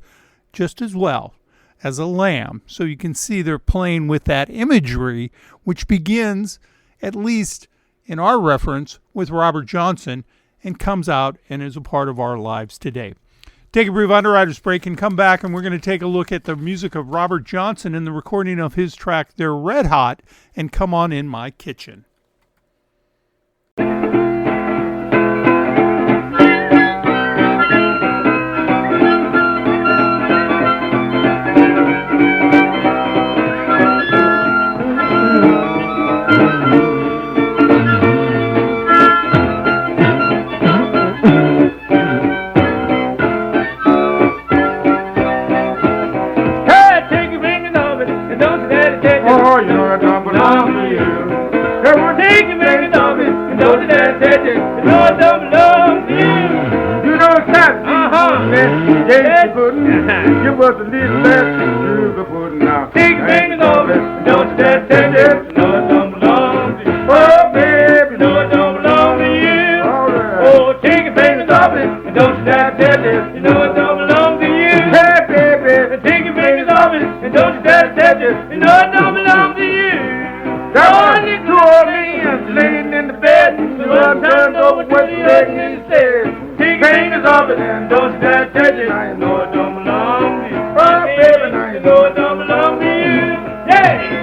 just as well as a lamb. So you can see they're playing with that imagery, which begins, at least in our reference, with Robert Johnson, and comes out and is a part of our lives today. Take a brief Underwriters break and come back, and we're going to take a look at the music of Robert Johnson and the recording of his track, They're Red Hot, and Come On In My Kitchen. Give us a little less sugar pudding now. Take your fingers off it, don't you dare take it. No, it don't belong to you. Oh, baby, no, it don't belong to you. Oh, take your fingers off it, and don't you dare take it. You know it don't belong to you. Hey, baby, take your fingers off it, and don't you dare take it. You know it don't belong to you. Down in New Orleans, laying in the bed, the one turned over what the leg instead. Take your fingers off it, and don't you dare take it. I know it don't belong to you. Oh, baby, now you know it don't belong to you. Yeah!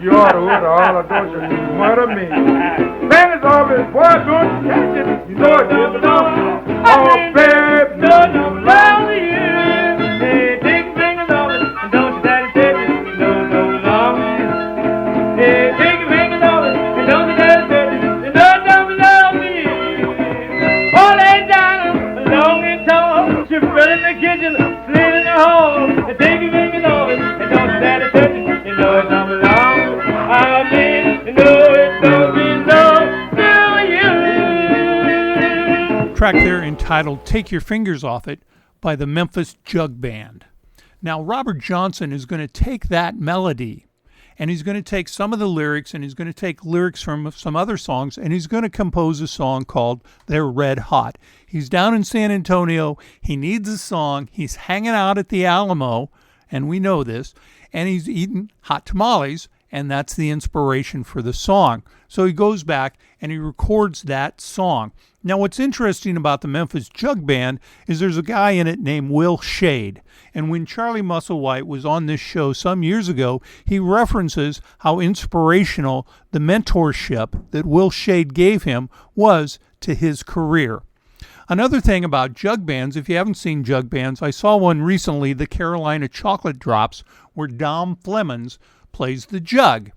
You ought to order all of those you mother me. Fingers off it, boy, don't you catch it. You know it don't belong. Oh, babe, no, it don't belong to you. Hey, take your fingers off it, and don't you daddy take it. You know it don't belong to you. Hey, take your fingers off it, and don't you daddy take it. You know it don't belong to you. Oh, lay down, long and tall. She fell in the kitchen, slid in the hall. And take your fingers off it, and don't you daddy take it. You know it don't belong. Track there entitled Take Your Fingers Off It by the Memphis Jug Band. Now, Robert Johnson is going to take that melody and he's going to take some of the lyrics and he's going to take lyrics from some other songs and he's going to compose a song called They're Red Hot. He's down in San Antonio. He needs a song. He's hanging out at the Alamo, and we know this, and he's eating hot tamales, and that's the inspiration for the song. So he goes back and he records that song. Now, what's interesting about the Memphis Jug Band is there's a guy in it named Will Shade. And when Charlie Musselwhite was on this show some years ago, he references how inspirational the mentorship that Will Shade gave him was to his career. Another thing about jug bands, if you haven't seen jug bands, I saw one recently, the Carolina Chocolate Drops, where Dom Flemons plays the jug.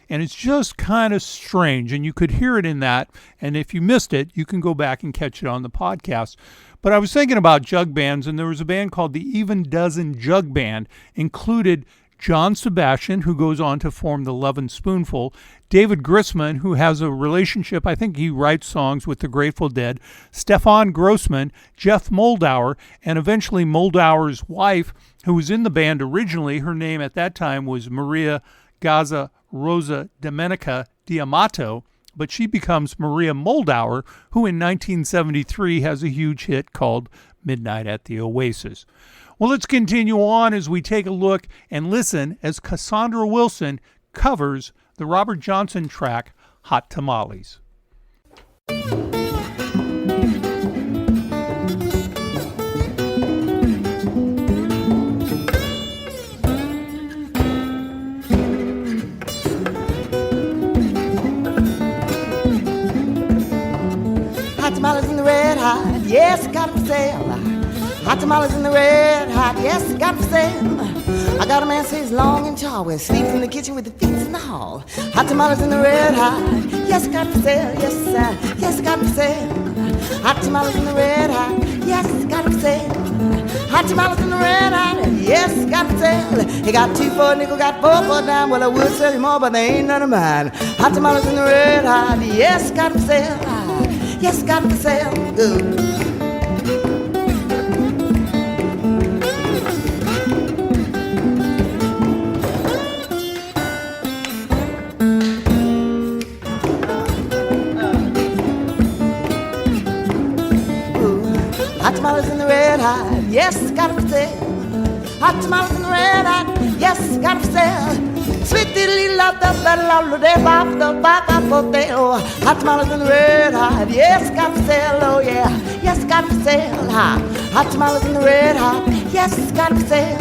And it's just kind of strange, and you could hear it in that. And if you missed it, you can go back and catch it on the podcast. But I was thinking about jug bands, and there was a band called the Even Dozen Jug Band, included John Sebastian, who goes on to form the Lovin' Spoonful, David Grisman, who has a relationship, I think he writes songs with the Grateful Dead, Stefan Grossman, Jeff Moldauer, and eventually Moldauer's wife, who was in the band originally. Her name at that time was Maria Gaza Rosa Domenica Diamato, but she becomes Maria Moldauer, who in 1973 has a huge hit called Midnight at the Oasis. Well, let's continue on as we take a look and listen as Cassandra Wilson covers the Robert Johnson track, Hot Tamales. Hot tamales in the red hot, yes, got 'em for sale. Hot tamales in the red hot, yes, got 'em for sale. I got a man says long and tall, where sleeps in the kitchen with the feet in the hall. Hot tamales in the red hot, yes, got 'em for sale, yes, got 'em for sale. Hot tamales in the red hot, yes, got 'em for sale. Hot tamales in the red hot, yes, got 'em for sale. He got 2 for a nickel, got 4 for a dime. Well, I would sell you more, but they ain't none of mine. Hot tamales in the red hot, yes, got 'em for sale. Yes, got 'em for sale. Good. Hot tamales in the red hot, yes, got 'em for sale. Hot tamales in the red hot, yes, got 'em for sale. Sweet diddly love the battle of the day off the back of the oh. Hot tamales in the red hot, yes, got 'em for sale, oh yeah, yes, got 'em for sale. Hot tamales in the red hot, yes, got 'em for sale.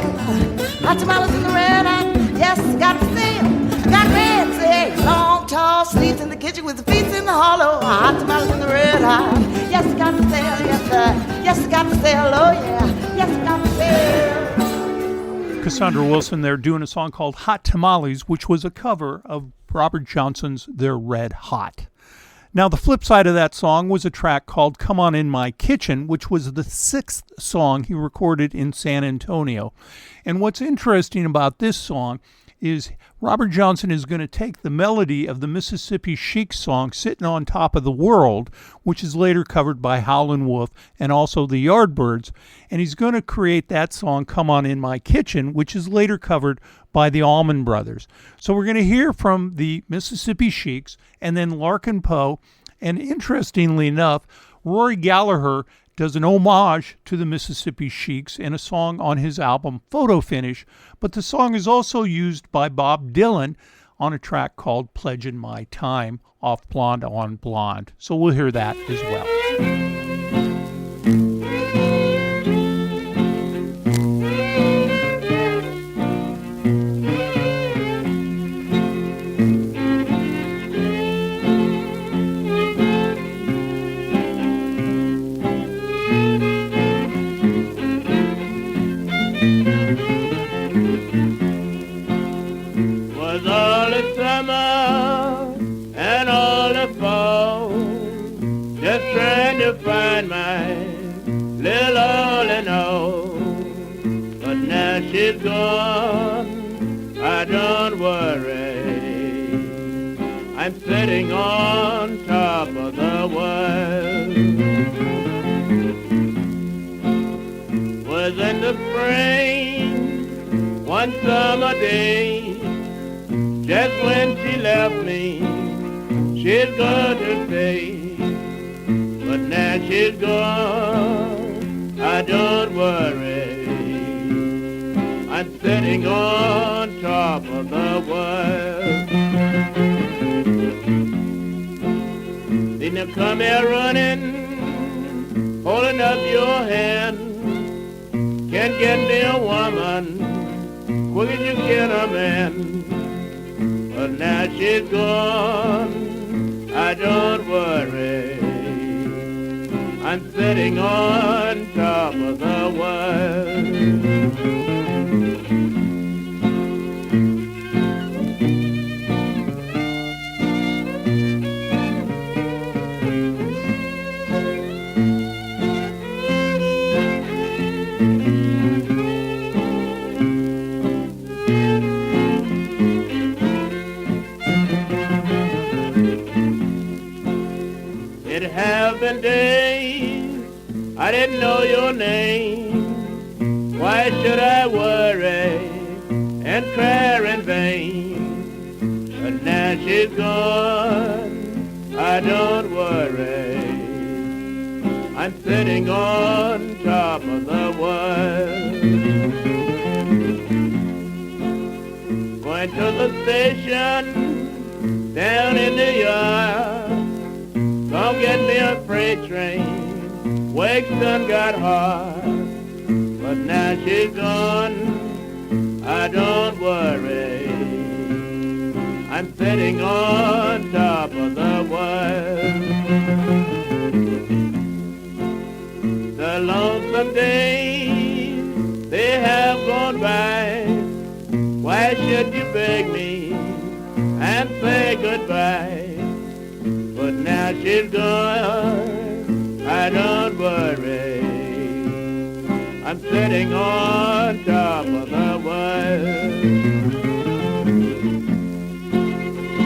Hot tamales in the red hot, yes, got 'em for sale. Got red, say, long, tall, sleeps in the kitchen with the feet in the hollow. Hot tamales in the red hot, yes, got 'em for sale, yes, got 'em for sale, oh yeah, yes, got 'em for sale. Cassandra Wilson there doing a song called Hot Tamales, which was a cover of Robert Johnson's They're Red Hot. Now, the flip side of that song was a track called Come On In My Kitchen, which was the 6th song he recorded in San Antonio. And what's interesting about this song is Robert Johnson is going to take the melody of the Mississippi Chic song Sitting on Top of the World, which is later covered by Howlin' Wolf and also the Yardbirds, and he's going to create that song Come On In My Kitchen, which is later covered by the Allman Brothers. So we're going to hear from the Mississippi Chics and then Larkin Poe, and interestingly enough, Rory Gallagher does an homage to the Mississippi Chics in a song on his album Photo Finish, but the song is also used by Bob Dylan on a track called Pledgin' My Time off Blonde on Blonde. So we'll hear that as well. Find my little all in all, but now she's gone, I don't worry. I'm sitting on top of the world. Was in the spring, one summer day, just when she left me, she's going to stay. But now she's gone, I don't worry. I'm sitting on top of the world. Then you come here running, holding up your hand. Can't get me a woman, quick as you can a man. But now she's gone, I don't worry. I'm sitting on top of the world. Why should I worry and cry in vain? But now she's gone, I don't worry. I'm sitting on top of the world. Going to the station down in New York. Come get me a freight train. Wakes done got hard. But now she's gone, I don't worry. I'm sitting on top of the world. The lonesome days, they have gone by. Why should you beg me and say goodbye? But now she's gone, I don't worry. I'm sitting on top of the world.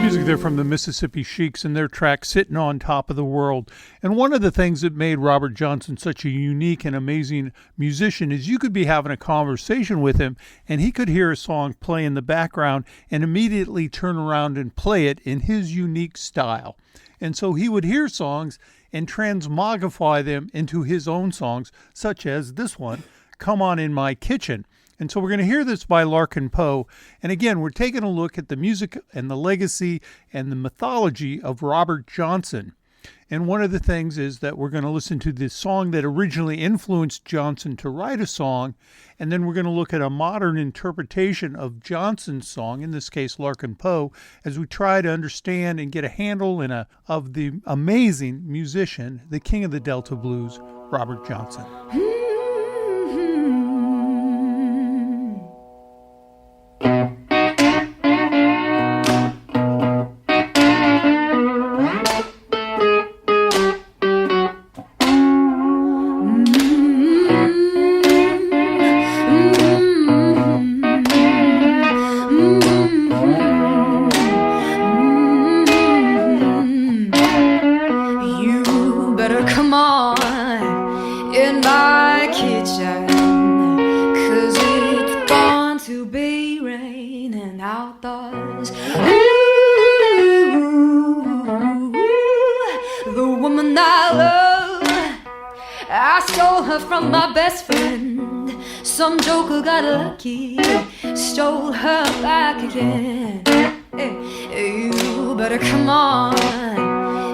Music there from the Mississippi Sheiks and their track Sitting on Top of the World. And one of the things that made Robert Johnson such a unique and amazing musician is you could be having a conversation with him and he could hear a song play in the background and immediately turn around and play it in his unique style. And so he would hear songs and transmogrify them into his own songs, such as this one, Come On In My Kitchen. And so we're going to hear this by Larkin Poe. And again, we're taking a look at the music and the legacy and the mythology of Robert Johnson. And one of the things is that we're going to listen to this song that originally influenced Johnson to write a song. And then we're going to look at a modern interpretation of Johnson's song, in this case, Larkin Poe, as we try to understand and get a handle of the amazing musician, the king of the Delta Blues, Robert Johnson. From my best friend, some joker got lucky, stole her back again. You better come on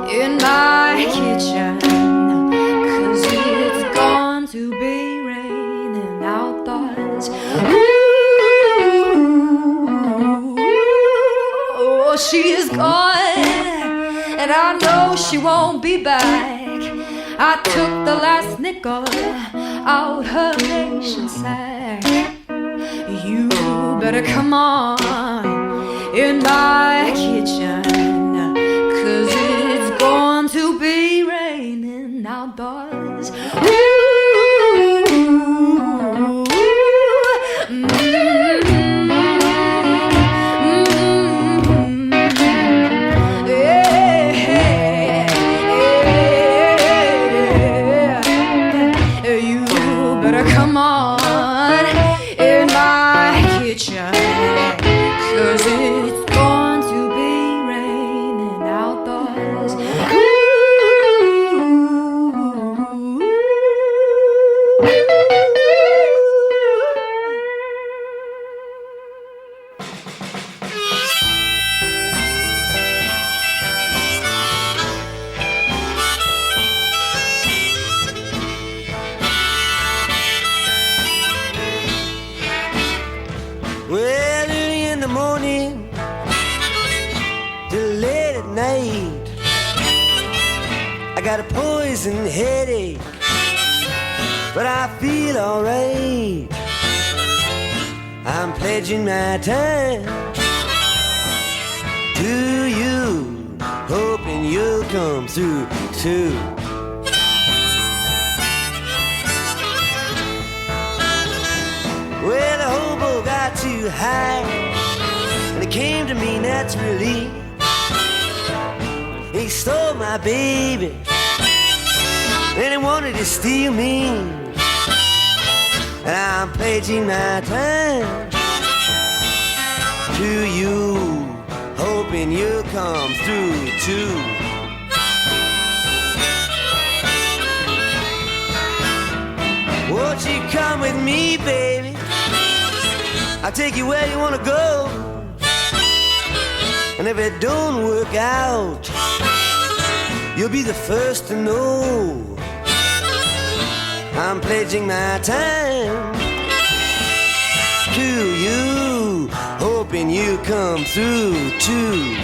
in my kitchen, 'cause it's going to be raining outdoors. Oh, she is gone, and I know she won't be back. I took the last nickel out her nation sack. You better come on in my kitchen, 'cause it's going to be raining outdoors. Headache, but I feel alright. I'm pledging my time to you, hoping you'll come through too. Well, the hobo got too high, and it came to me naturally. He stole my baby, and he wanted to steal me. and I'm pledging my time to you, hoping you'll come through too. Won't you come with me, baby? I'll take you where you wanna go. And if it don't work out, you'll be the first to know. I'm pledging my time to you, hoping you come through too.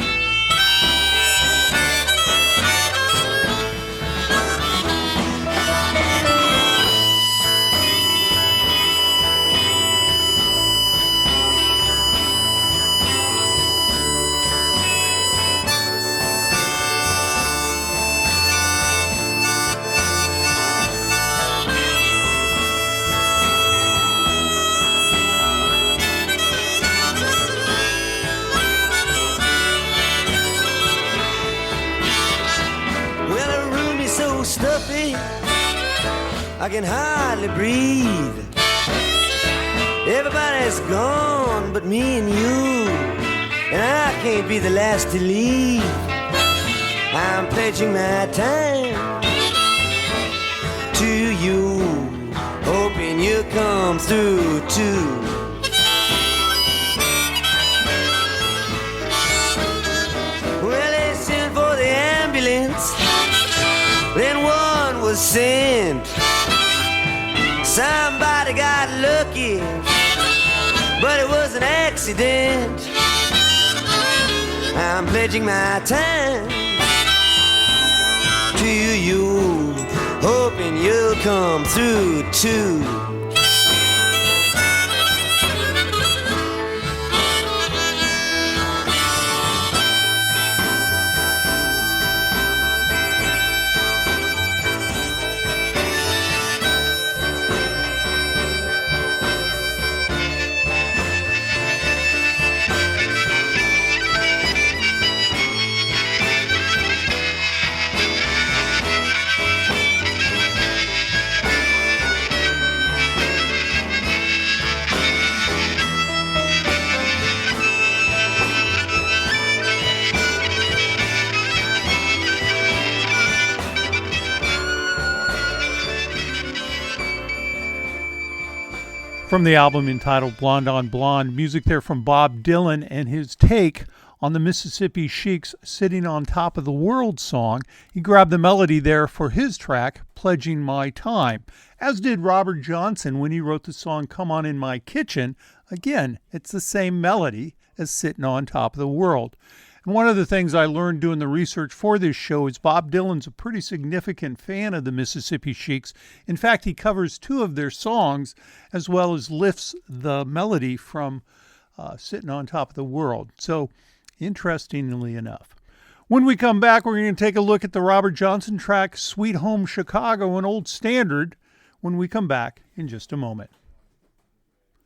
Stuffy, I can hardly breathe. Everybody's gone but me and you, and I can't be the last to leave. I'm pledging my time to you, hoping you'll come through too. Well, they sent for the ambulance, then one was sent. Somebody got lucky, but it was an accident. I'm pledging my time to you, hoping you'll come through too. From the album entitled Blonde on Blonde, music there from Bob Dylan and his take on the Mississippi Sheik's Sitting on Top of the World song. He grabbed the melody there for his track, Pledging My Time, as did Robert Johnson when he wrote the song Come On In My Kitchen. Again, it's the same melody as Sitting on Top of the World. And one of the things I learned doing the research for this show is Bob Dylan's a pretty significant fan of the Mississippi Sheiks. In fact, he covers two of their songs as well as lifts the melody from Sitting on Top of the World. So, interestingly enough. When we come back, we're going to take a look at the Robert Johnson track, Sweet Home Chicago, an old standard, when we come back in just a moment.